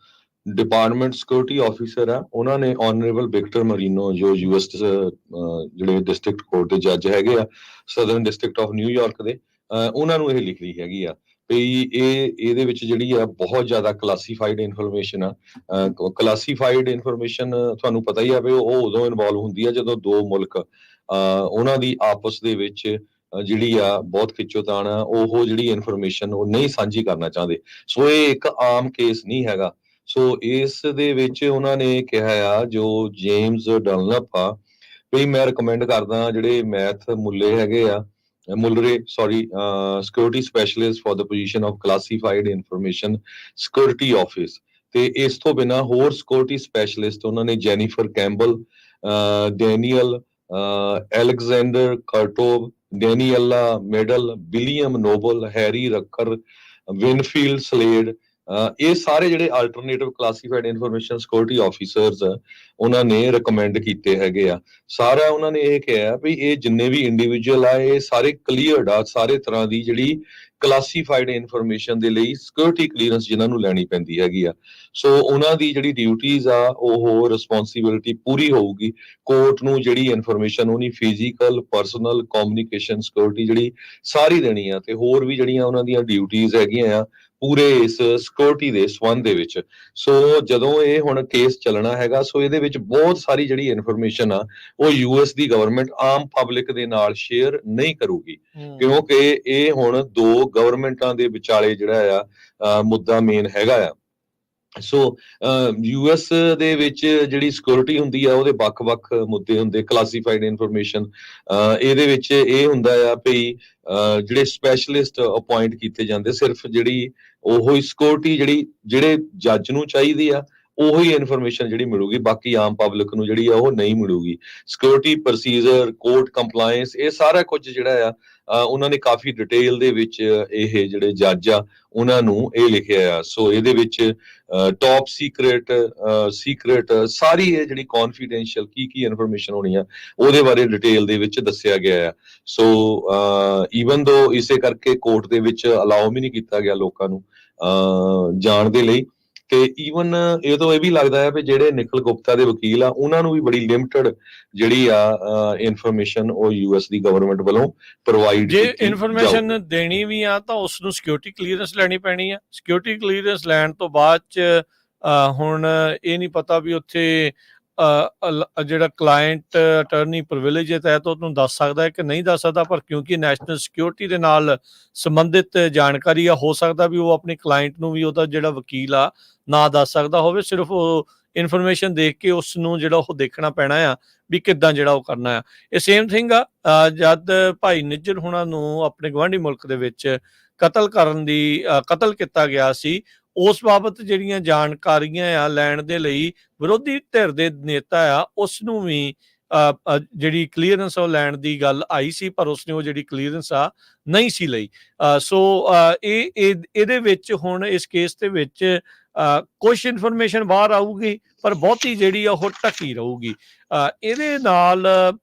department security officer ਆ, ਉਹਨਾਂ ਨੇ ਆਨਰੇਬਲ ਵਿਕਟਰ ਮਰੀਨੋ, ਜੋ US ਜਿਹੜੇ ਡਿਸਟ੍ਰਿਕਟ ਕੋਰਟ ਦੇ ਜੱਜ ਹੈਗੇ ਆ, ਸਦਰਨ ਡਿਸਟ੍ਰਿਕਟ ਆਫ ਨਿਊਯਾਰਕ ਦੇ, ਉਹਨਾਂ ਨੂੰ ਇਹ ਲਿਖ ਲਈ ਹੈਗੀ ਆ ਵੀ ਇਹਦੇ ਵਿੱਚ ਜਿਹੜੀ ਆ ਬਹੁਤ ਜ਼ਿਆਦਾ ਕਲਾਸੀਫਾਈਡ ਇਨਫੋਰਮੇਸ਼ਨ ਆ। ਕਲਾਸੀਫਾਈਡ ਇਨਫੋਰਮੇਸ਼ਨ ਤੁਹਾਨੂੰ ਪਤਾ ਹੀ ਆ ਵੀ ਉਹ ਉਦੋਂ ਇਨਵੋਲਵ ਹੁੰਦੀ ਆ ਜਦੋਂ ਦੋ ਮੁਲਕ ਉਹਨਾਂ ਦੀ ਆਪਸ ਦੇ ਵਿੱਚ ਜਿਹੜੀ ਆ ਬਹੁਤ ਖਿੱਚੋਤਾਣ ਆ, ਉਹ ਜਿਹੜੀ ਇਨਫੋਰਮੇਸ਼ਨ ਉਹ ਨਹੀਂ ਸਾਂਝੀ ਕਰਨਾ ਚਾਹੁੰਦੇ। ਸੋ ਇਹ ਇੱਕ ਆਮ ਕੇਸ ਨਹੀਂ ਹੈਗਾ। ਸੋ ਇਸ ਦੇ ਵਿੱਚ ਉਹਨਾਂ ਨੇ ਕਿਹਾ ਆ, ਜੋ ਜੇਮਸ ਡਨਲਪ ਆ, ਵੀ ਮੈਂ ਰਿਕਮੈਂਡ ਕਰਦਾ ਜਿਹੜੇ math security specialist for the position of classified information security office. ਤੇ ਇਸ ਤੋਂ ਬਿਨਾਂ ਹੋਰ ਸਿਕਿਉਰਿਟੀ ਸਪੈਸ਼ਲਿਸਟ ਉਹਨਾਂ ਨੇ Jennifer Campbell, Daniel Alexander Kurtov, Daniela Medel, William Noble, Harry Rucker, Winfield Slade, ਇਹ ਸਾਰੇ ਜਿਹੜੇ alternative classified information security officers ਉਹਨਾਂ ਨੇ ਰਿਕਮੈਂਡ ਕੀਤੇ ਹੈਗੇ ਆ। ਸਾਰਾ ਉਹਨਾਂ ਨੇ ਇਹ ਕਿਹਾ ਵੀ ਇਹ ਜਿੰਨੇ ਵੀ ਇੰਡੀਵਿਜੂਅਲ ਆ, ਇਹ ਸਾਰੇ ਕਲੀਅਰਡ ਆ, ਸਾਰੇ ਤਰ੍ਹਾਂ ਦੀ ਜਿਹੜੀ ਕਲਾਸੀਫਾਈਡ ਇਨਫੋਰਮੇਸ਼ਨ ਦੇ ਲਈ ਸਿਕਿਉਰਿਟੀ ਕਲੀਅਰੈਂਸ ਜਿਨ੍ਹਾਂ ਨੂੰ ਲੈਣੀ ਪੈਂਦੀ ਹੈਗੀ ਆ। ਸੋ ਉਹਨਾਂ ਦੀ ਜਿਹੜੀ ਡਿਊਟੀਜ਼ ਆ, ਉਹ ਰਿਸਪੌਂਸਿਬਿਲਿਟੀ ਪੂਰੀ ਹੋਊਗੀ। ਕੋਰਟ ਨੂੰ ਜਿਹੜੀ ਇਨਫੋਰਮੇਸ਼ਨ ਉਹਨੀ ਫਿਜ਼ੀਕਲ, ਪਰਸਨਲ, ਕਮਿਊਨੀਕੇਸ਼ਨ ਸਿਕਿਉਰਿਟੀ ਜਿਹੜੀ ਸਾਰੀ ਦੇਣੀ ਆ, ਤੇ ਹੋਰ ਵੀ ਜਿਹੜੀਆਂ ਉਹਨਾਂ ਦੀਆਂ ਡਿਊਟੀਜ਼ ਹੈਗੀਆਂ ਆ ਪੂਰੇ ਇਸ ਸਿਕਿਉਰਿਟੀ ਦੇ ਸੰਬੰਧ ਦੇ ਵਿੱਚ। ਸੋ ਜਦੋਂ ਇਹ ਹੁਣ ਕੇਸ ਚੱਲਣਾ ਹੈਗਾ, ਸੋ ਇਹਦੇ ਵਿੱਚ ਬਹੁਤ ਸਾਰੀ ਜਿਹੜੀ ਇਨਫੋਰਮੇਸ਼ਨ ਆ ਉਹ US ਦੀ ਗਵਰਨਮੈਂਟ ਆਮ ਪਬਲਿਕ ਦੇ ਨਾਲ ਸ਼ੇਅਰ ਨਹੀਂ ਕਰੂਗੀ, ਕਿਉਂਕਿ ਇਹ ਹੁਣ ਦੋ ਗਵਰਨਮੈਂਟਾਂ ਦੇ ਵਿਚਾਲੇ ਜਿਹੜਾ ਆ ਮੁੱਦਾ ਮੇਨ ਹੈਗਾ ਆ। ਸੋ US ਦੇ ਵਿੱਚ ਜਿਹੜੀ ਸਿਕਿਉਰਿਟੀ ਹੁੰਦੀ ਆ, ਉਹਦੇ ਵੱਖ-ਵੱਖ ਮੁੱਦੇ ਹੁੰਦੇ। ਕਲਾਸੀਫਾਈਡ ਇਨਫੋਰਮੇਸ਼ਨ ਇਹਦੇ ਵਿੱਚ ਇਹ ਹੁੰਦਾ ਆ ਵੀ ਜਿਹੜੇ ਸਪੈਸ਼ਲਿਸਟ ਅਪੁਆਇੰਟ ਕੀਤੇ ਜਾਂਦੇ, ਸਿਰਫ ਜਿਹੜੀ ਉਹੀ ਸਿਕਿਉਰਿਟੀ ਜਿਹੜੇ ਜੱਜ ਨੂੰ ਚਾਹੀਦੀ ਆ ਉਹੀ ਇਨਫੋਰਮੇਸ਼ਨ ਜਿਹੜੀ ਮਿਲੂਗੀ, ਬਾਕੀ ਆਮ ਪਬਲਿਕ ਨੂੰ ਜਿਹੜੀ ਆ ਉਹ ਨਹੀਂ ਮਿਲੂਗੀ। ਸਿਕਿਉਰਿਟੀ ਪ੍ਰੋਸੀਜਰ, ਕੋਰਟ ਕੰਪਲਾਇੰਸ, ਇਹ ਸਾਰਾ ਕੁਝ ਜਿਹੜਾ ਆ ਉਹਨਾਂ ਨੇ ਕਾਫੀ ਡਿਟੇਲ ਦੇ ਵਿੱਚ ਇਹ ਜਿਹੜੇ ਜੱਜ ਆ ਉਹਨਾਂ ਨੂੰ ਇਹ ਲਿਖਿਆ ਆ। ਸੋ ਇਹਦੇ ਵਿੱਚ ਟੌਪ ਸੀਕ੍ਰੇਟ ਸਾਰੀ ਇਹ ਜਿਹੜੀ ਕੌਨਫੀਡੈਂਸ਼ੀਅਲ ਕੀ ਇਨਫੋਰਮੇਸ਼ਨ ਹੋਣੀ ਆ ਉਹਦੇ ਬਾਰੇ ਡਿਟੇਲ ਦੇ ਵਿੱਚ ਦੱਸਿਆ ਗਿਆ ਆ। ਸੋ ਈਵਨ ਦੋ ਇਸੇ ਕਰਕੇ ਕੋਰਟ ਦੇ ਵਿੱਚ ਅਲਾਓ ਵੀ ਨਹੀਂ ਕੀਤਾ ਗਿਆ ਲੋਕਾਂ ਨੂੰ ਜਾਣ ਦੇ ਲਈ। ਤੇ ਈਵਨ ਇਹ ਵੀ ਲੱਗਦਾ ਹੈ ਵੀ ਜਿਹੜੇ ਨਿਖਿਲ ਗੁਪਤਾ ਦੇ ਵਕੀਲ ਆ ਉਹਨਾਂ ਨੂੰ ਵੀ ਬੜੀ ਲਿਮਟਿਡ ਜਿਹੜੀ ਆ ਇਨਫੋਰਮੇਸ਼ਨ ਉਹ US ਦੀ ਗਵਰਨਮੈਂਟ ਵੱਲੋਂ ਪ੍ਰੋਵਾਈਡ ਜੇ ਇਨਫੋਰਮੇਸ਼ਨ ਦੇਣੀ ਵੀ ਆ ਤਾਂ ਉਸ ਨੂੰ ਸਿਕਿਉਰਿਟੀ ਕਲੀਅਰੈਂਸ ਲੈਣੀ ਪੈਣੀ ਆ। ਸਿਕਿਉਰਿਟੀ ਕਲੀਅਰੈਂਸ ਲੈਣ ਤੋਂ ਬਾਅਦ ਚ ਹੁਣ ਇਹ ਨਹੀਂ ਪਤਾ ਵੀ ਉੱਥੇ ਜਿਹੜਾ ਕਲਾਇੰਟ ਅਟਰਨੀ ਪ੍ਰਿਵਿਲੇਜ ਦੇ ਤਹਿਤ ਉਹਨੂੰ ਦੱਸ ਸਕਦਾ ਹੈ ਕਿ ਨਹੀਂ ਦੱਸ ਸਕਦਾ, ਪਰ ਕਿਉਂਕਿ ਨੈਸ਼ਨਲ ਸਿਕਿਉਰਿਟੀ ਦੇ ਨਾਲ ਸੰਬੰਧਿਤ ਜਾਣਕਾਰੀ ਆ, ਹੋ ਸਕਦਾ ਵੀ ਉਹ ਆਪਣੇ ਕਲਾਇੰਟ ਨੂੰ ਵੀ ਉਹਦਾ ਜਿਹੜਾ ਵਕੀਲ ਆ ਨਾ ਦੱਸ ਸਕਦਾ ਹੋਵੇ। ਸਿਰਫ ਉਹ ਇਨਫੋਰਮੇਸ਼ਨ ਦੇਖ ਕੇ ਉਸ ਨੂੰ ਜਿਹੜਾ ਉਹ ਦੇਖਣਾ ਪੈਣਾ ਆ ਵੀ ਕਿੱਦਾਂ ਜਿਹੜਾ ਉਹ ਕਰਨਾ ਆ। ਇਹ ਸੇਮ ਥਿੰਗ ਆ ਜਦ ਭਾਈ ਨਿੱਜਰ ਹੁਣਾਂ ਨੂੰ ਆਪਣੇ ਗੁਆਂਢੀ ਮੁਲਕ ਦੇ ਵਿੱਚ ਕਤਲ ਕੀਤਾ ਗਿਆ ਸੀ, ਉਸ ਬਾਬਤ ਜਿਹੜੀਆਂ ਜਾਣਕਾਰੀਆਂ ਆ ਲੈਣ ਦੇ ਲਈ ਵਿਰੋਧੀ ਧਿਰ ਦੇ ਨੇਤਾ ਆ ਉਸ ਨੂੰ ਵੀ ਜਿਹੜੀ ਕਲੀਅਰੈਂਸ ਉਹ ਲੈਣ ਦੀ ਗੱਲ ਆਈ ਸੀ, ਪਰ ਉਸਨੇ ਉਹ ਜਿਹੜੀ ਕਲੀਅਰੈਂਸ ਆ ਨਹੀਂ ਸੀ ਲਈ। ਸੋ ਇਹਦੇ ਵਿੱਚ ਹੁਣ ਇਸ ਕੇਸ ਦੇ ਵਿੱਚ ਕੁਛ ਇਨਫੋਰਮੇਸ਼ਨ ਬਾਹਰ ਆਊਗੀ, ਪਰ ਬਹੁਤੀ ਜਿਹੜੀ ਆ ਉਹ ਢੱਕੀ ਰਹੂਗੀ। ਇਹਦੇ ਨਾਲ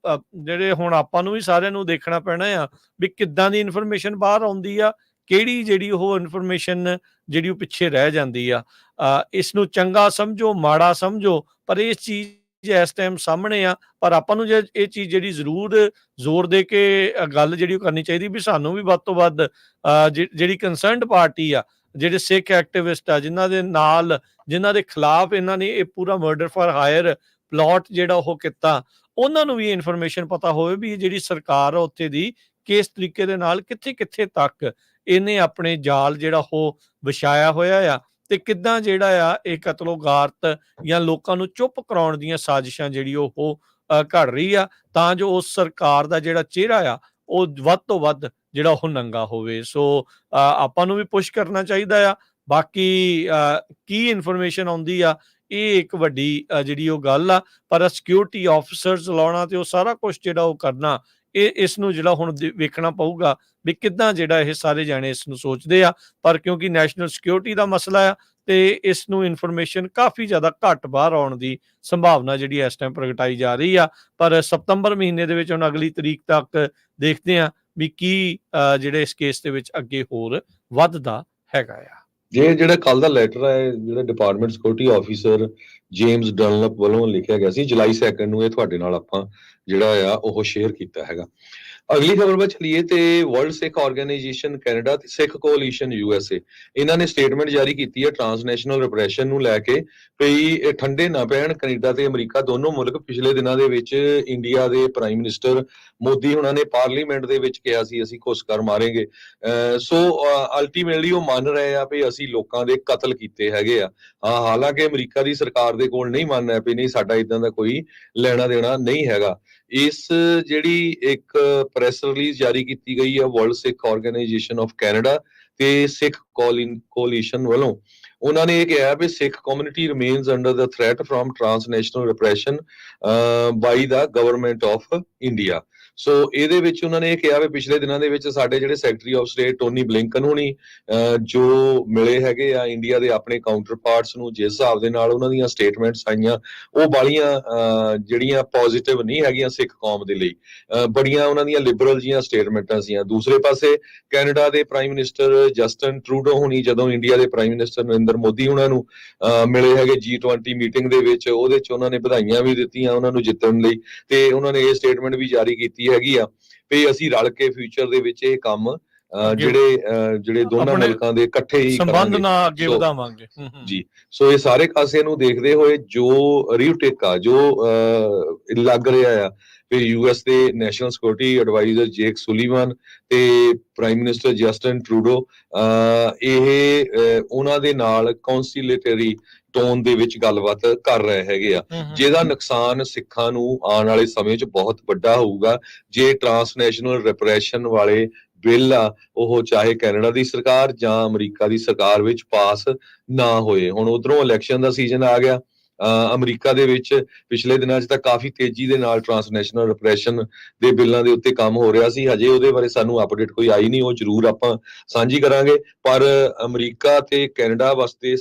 ਜਿਹੜੇ ਹੁਣ ਆਪਾਂ ਨੂੰ ਵੀ ਸਾਰਿਆਂ ਨੂੰ ਦੇਖਣਾ ਪੈਣਾ ਆ ਵੀ ਕਿੱਦਾਂ ਦੀ ਇਨਫੋਰਮੇਸ਼ਨ ਬਾਹਰ ਆਉਂਦੀ ਆ, ਕਿਹੜੀ ਜਿਹੜੀ ਉਹ ਇਨਫੋਰਮੇਸ਼ਨ ਜਿਹੜੀ ਉਹ ਪਿੱਛੇ ਰਹਿ ਜਾਂਦੀ ਆ। ਇਸ ਨੂੰ ਚੰਗਾ ਸਮਝੋ ਮਾੜਾ ਸਮਝੋ, ਪਰ ਇਹ ਚੀਜ਼ ਇਸ ਟਾਈਮ ਸਾਹਮਣੇ ਆ। ਪਰ ਆਪਾਂ ਨੂੰ ਇਹ ਚੀਜ਼ ਜਿਹੜੀ ਜ਼ਰੂਰ ਜ਼ੋਰ ਦੇ ਕੇ ਗੱਲ ਜਿਹੜੀ ਉਹ ਕਰਨੀ ਚਾਹੀਦੀ ਵੀ ਸਾਨੂੰ ਵੀ ਵੱਧ ਤੋਂ ਵੱਧ ਜਿਹੜੀ ਕੰਸਰਨਡ ਪਾਰਟੀ ਆ, ਜਿਹੜੇ ਸਿੱਖ ਐਕਟਿਵਿਸਟ ਆ, ਜਿਨ੍ਹਾਂ ਦੇ ਖਿਲਾਫ ਇਹਨਾਂ ਨੇ ਇਹ ਪੂਰਾ ਮਰਡਰ ਫਾਰ ਹਾਇਰ ਪਲਾਟ ਜਿਹੜਾ ਉਹ ਕੀਤਾ, ਉਹਨਾਂ ਨੂੰ ਵੀ ਇਨਫੋਰਮੇਸ਼ਨ ਪਤਾ ਹੋਵੇ ਵੀ ਇਹ ਜਿਹੜੀ ਸਰਕਾਰ ਆ ਉੱਥੇ ਦੀ ਕਿਸ ਤਰੀਕੇ ਦੇ ਨਾਲ ਕਿੱਥੇ ਤੱਕ ਇਹਨੇ ਆਪਣੇ ਜਾਲ ਜਿਹੜਾ ਉਹ ਵਿਛਾਇਆ ਹੋਇਆ ਆ, ਤੇ ਕਿੱਦਾਂ ਜਿਹੜਾ ਆ ਇਹ ਕਤਲੋਗਾਰਤ ਜਾਂ ਲੋਕਾਂ ਨੂੰ ਚੁੱਪ ਕਰਾਉਣ ਦੀਆਂ ਸਾਜ਼ਿਸ਼ਾਂ ਜਿਹੜੀ ਉਹ ਘੜ ਰਹੀ ਆ, ਤਾਂ ਜੋ ਉਸ ਸਰਕਾਰ ਦਾ ਜਿਹੜਾ ਚਿਹਰਾ ਆ ਉਹ ਵੱਧ ਤੋਂ ਵੱਧ ਜਿਹੜਾ ਉਹ ਨੰਗਾ ਹੋਵੇ। ਸੋ ਆਪਾਂ ਨੂੰ ਵੀ ਪੁਸ਼ ਕਰਨਾ ਚਾਹੀਦਾ ਆ। ਬਾਕੀ ਕੀ ਇਨਫੋਰਮੇਸ਼ਨ ਆਉਂਦੀ ਆ ਇਹ ਇੱਕ ਵੱਡੀ ਜਿਹੜੀ ਉਹ ਗੱਲ ਆ, ਪਰ ਸਿਕਿਉਰਿਟੀ ਆਫਿਸਰਸ ਲਾਉਣਾ ਤੇ ਉਹ ਸਾਰਾ ਕੁਝ ਜਿਹੜਾ ਉਹ ਕਰਨਾ, ਇਸ ਨੂੰ ਜਿਹੜਾ ਹੁਣ ਵੇਖਣਾ ਪਊਗਾ ਵੀ ਕਿੱਦਾਂ ਜਿਹੜਾ ਇਹ ਸਾਰੇ ਜਾਣੇ ਇਸ ਨੂੰ ਸੋਚਦੇ ਆ। ਪਰ ਕਿਉਂਕਿ ਨੈਸ਼ਨਲ ਸਿਕਿਉਰਿਟੀ ਦਾ ਮਸਲਾ ਆ ਤੇ ਇਸ ਨੂੰ ਇਨਫੋਰਮੇਸ਼ਨ ਕਾਫੀ ਜ਼ਿਆਦਾ ਘੱਟ ਬਾਹਰ ਆਉਣ ਦੀ ਸੰਭਾਵਨਾ ਜਿਹੜੀ ਇਸ ਟਾਈਮ ਪ੍ਰਗਟਾਈ ਜਾ ਰਹੀ ਆ। ਪਰ ਸਤੰਬਰ ਮਹੀਨੇ ਦੇ ਵਿੱਚ ਹੁਣ ਅਗਲੀ ਤਰੀਕ ਤੱਕ ਦੇਖਦੇ ਆ ਵੀ ਕੀ ਜਿਹੜੇ ਇਸ ਕੇਸ ਦੇ ਵਿੱਚ ਅੱਗੇ ਹੋਰ ਵੱਧਦਾ ਹੈਗਾ ਆ। ਜਿਹੜਾ ਕੱਲ ਦਾ ਲੈਟਰ ਹੈ ਜਿਹੜਾ department security officer James Dunlop ਵੱਲੋਂ ਲਿਖਿਆ ਗਿਆ ਸੀ ਜੁਲਾਈ 2 ਨੂੰ, ਇਹ ਤੁਹਾਡੇ ਨਾਲ ਆਪਾਂ ਜਿਹੜਾ ਆ ਉਹ ਸ਼ੇਅਰ ਕੀਤਾ ਹੈਗਾ। ਅਗਲੀ ਖਬਰ ਵੱਲ ਚਲੀਏ ਤੇ ਵਰਲਡ ਸਿੱਖ ਆਰਗੇਨਾਈਜੇਸ਼ਨ ਕੈਨੇਡਾ ਤੇ ਸਿੱਖ ਕੋਲੀਸ਼ਨ USA ਇਹਨਾਂ ਨੇ ਸਟੇਟਮੈਂਟ ਜਾਰੀ ਕੀਤੀ ਹੈ ਟ੍ਰਾਂਸਨੈਸ਼ਨਲ ਰਿਪਰੈਸ਼ਨ ਨੂੰ ਲੈ ਕੇ ਵੀ ਇਹ ਠੰਡੇ ਨਾ ਪੈਣ। ਕੈਨੇਡਾ ਤੇ ਅਮਰੀਕਾ ਦੋਨੋਂ ਮੁਲਕ ਪਿਛਲੇ ਦਿਨਾਂ ਦੇ ਵਿੱਚ ਇੰਡੀਆ ਦੇ ਪ੍ਰਾਈਮ ਮਿਨਿਸਟਰ ਮੋਦੀ ਉਹਨਾਂ ਨੇ ਪਾਰਲੀਮੈਂਟ ਦੇ ਵਿੱਚ ਕਿਹਾ ਸੀ ਅਸੀਂ ਕੁਛ ਕਰ ਮਾਰਾਂਗੇ। ਸੋ ਅਲਟੀਮੇਟਲੀ ਉਹ ਮੰਨ ਰਹੇ ਆ ਵੀ ਅਸੀਂ ਲੋਕਾਂ ਦੇ ਕਤਲ ਕੀਤੇ ਹੈਗੇ ਆ। ਹਾਲਾਂਕਿ ਅਮਰੀਕਾ ਦੀ ਸਰਕਾਰ ਦੇ ਕੋਲ ਨਹੀਂ ਮੰਨਣਾ ਵੀ ਨਹੀਂ ਸਾਡਾ ਇਦਾਂ ਦਾ ਕੋਈ ਲੈਣਾ ਦੇਣਾ ਨਹੀਂ ਹੈਗਾ। ਇਸ ਜਿਹੜੀ ਇੱਕ ਪ੍ਰੈਸ ਰਿਲੀਜ਼ ਜਾਰੀ ਕੀਤੀ ਗਈ ਹੈ World Sikh Organization of Canada ਤੇ ਸਿੱਖ ਕੋਲੀਸ਼ਨ ਵੱਲੋਂ, ਉਹਨਾਂ ਨੇ ਇਹ ਕਿਹਾ ਵੀ Sikh community remains under the threat from transnational repression by the government of India. So ਇਹਦੇ ਵਿੱਚ ਉਹਨਾਂ ਨੇ ਇਹ ਕਿਹਾ ਵੀ ਪਿਛਲੇ ਦਿਨਾਂ ਦੇ ਵਿੱਚ ਸਾਡੇ ਜਿਹੜੇ secretary of state Tony Blinken ਹੋਣੀ ਜੋ ਮਿਲੇ ਹੈਗੇ ਆ ਇੰਡੀਆ ਦੇ ਆਪਣੇ ਕਾਊਂਟਰ ਪਾਰਟਸ ਨੂੰ, ਜਿਸ ਹਿਸਾਬ ਦੇ ਨਾਲ ਉਹਨਾਂ ਦੀਆਂ ਸਟੇਟਮੈਂਟਸ ਆਈਆਂ ਉਹ ਬਾਲੀਆਂ ਜਿਹੜੀਆਂ ਪੋਜ਼ਿਟਿਵ ਨਹੀਂ ਹੈਗੀਆਂ ਸਿੱਖ ਕੌਮ ਦੇ ਲਈ, ਬੜੀਆਂ ਉਹਨਾਂ ਦੀਆਂ ਲਿਬਰਲ ਜੀਆਂ ਸਟੇਟਮੈਂਟਾਂ ਸੀਆਂ। ਦੂਸਰੇ ਪਾਸੇ ਕੈਨੇਡਾ ਦੇ ਪ੍ਰਾਈਮ ਮਿਨਿਸਟਰ ਜਸਟਨ ਟਰੂਡੋ ਹੋਣੀ ਜਦੋਂ ਇੰਡੀਆ ਦੇ ਪ੍ਰਾਈਮ ਮਿਨਿਸਟਰ ਨਰਿੰਦਰ ਮੋਦੀ ਉਹਨਾਂ ਨੂੰ ਮਿਲੇ ਹੈਗੇ G20 ਮੀਟਿੰਗ ਦੇ ਵਿੱਚ, ਉਹਦੇ ਚ ਉਹਨਾਂ ਨੇ ਵਧਾਈਆਂ ਵੀ ਦਿੱਤੀਆਂ ਉਹਨਾਂ ਨੂੰ ਜਿੱਤਣ ਲਈ, ਤੇ ਉਹਨਾਂ ਨੇ ਇਹ ਸਟੇਟਮੈਂਟ ਵੀ ਜਾਰੀ ਕੀਤੀ ਹੈਗੀ ਆ ਵੀ ਅਸੀਂ ਰਲ ਕੇ ਫਿਊਚਰ ਦੇ ਵਿੱਚ ਇਹ ਕੰਮ ਜਿਹੜੇ ਦੋਨਾਂ ਮੁਲਕਾਂ ਦੇ ਇਕੱਠੇ ਹੀ ਸੰਬੰਧ ਨਾਲ ਅੱਗੇ ਵਧਾਵਾਂਗੇ ਜੀ। ਸੋ ਇਹ ਸਾਰੇ ਕਾਸੇ ਨੂੰ ਦੇਖਦੇ ਹੋਏ ਜੋ ਰੀਟੇਕ ਆ ਜੋ ਲੱਗ ਰਿਹਾ ਆ ਵੀ US ਦੇ ਨੈਸ਼ਨਲ ਸਿਕਿਉਰਿਟੀ ਐਡਵਾਈਜ਼ਰ ਜੇਕ ਸੁਲੀਵਨ ਤੇ ਪ੍ਰਾਈਮ ਮਿਨਿਸਟਰ ਜਸਟਨ ਟਰੂਡੋ ਇਹ ਉਹਨਾਂ ਦੇ ਨਾਲ ਕੌਂਸਿਲੇਟਰੀ ਟੋਨ ਦੇ ਵਿੱਚ ਗੱਲਬਾਤ ਕਰ ਰਹੇ ਹੈਗੇ ਆ, ਜਿਹਦਾ ਨੁਕਸਾਨ ਸਿੱਖਾਂ ਨੂੰ ਆਉਣ ਵਾਲੇ ਸਮੇਂ 'ਚ ਬਹੁਤ ਵੱਡਾ ਹੋਊਗਾ ਜੇ ਟ੍ਰਾਂਸਨੈਸ਼ਨਲ ਰਿਪਰੈਸ਼ਨ ਵਾਲੇ ਬਿੱਲ ਆ ਉਹ ਚਾਹੇ ਕੈਨੇਡਾ ਦੀ ਸਰਕਾਰ ਜਾਂ ਅਮਰੀਕਾ ਦੀ ਸਰਕਾਰ ਵਿੱਚ ਪਾਸ ਨਾ ਹੋਏ। ਹੁਣ ਉਧਰੋਂ ਇਲੈਕਸ਼ਨ ਦਾ ਸੀਜ਼ਨ ਆ ਗਿਆ ਅਮਰੀਕਾ ਦੇ ਵਿੱਚ, ਪਿਛਲੇ ਦਿਨਾਂ 'ਚ ਤਾਂ ਕਾਫੀ ਤੇਜ਼ੀ ਦੇ ਨਾਲ ਟ੍ਰਾਂਸਨੈਸ਼ਨਲ ਰਿਪਰੈਸ਼ਨ ਦੇ ਬਿੱਲਾਂ ਦੇ ਉੱਤੇ ਕੰਮ ਹੋ ਰਿਹਾ ਸੀ। ਹਜੇ ਉਹਦੇ ਬਾਰੇ ਸਾਨੂੰ ਅਪਡੇਟ ਕੋਈ ਆਈ ਨਹੀਂ, ਉਹ ਜ਼ਰੂਰ ਆਪਾਂ ਸਾਂਝੀ ਕਰਾਂਗੇ। ਪਰ ਅਮਰੀਕਾ ਤੇ ਕੈਨੇਡਾ ਵਾਸਤੇ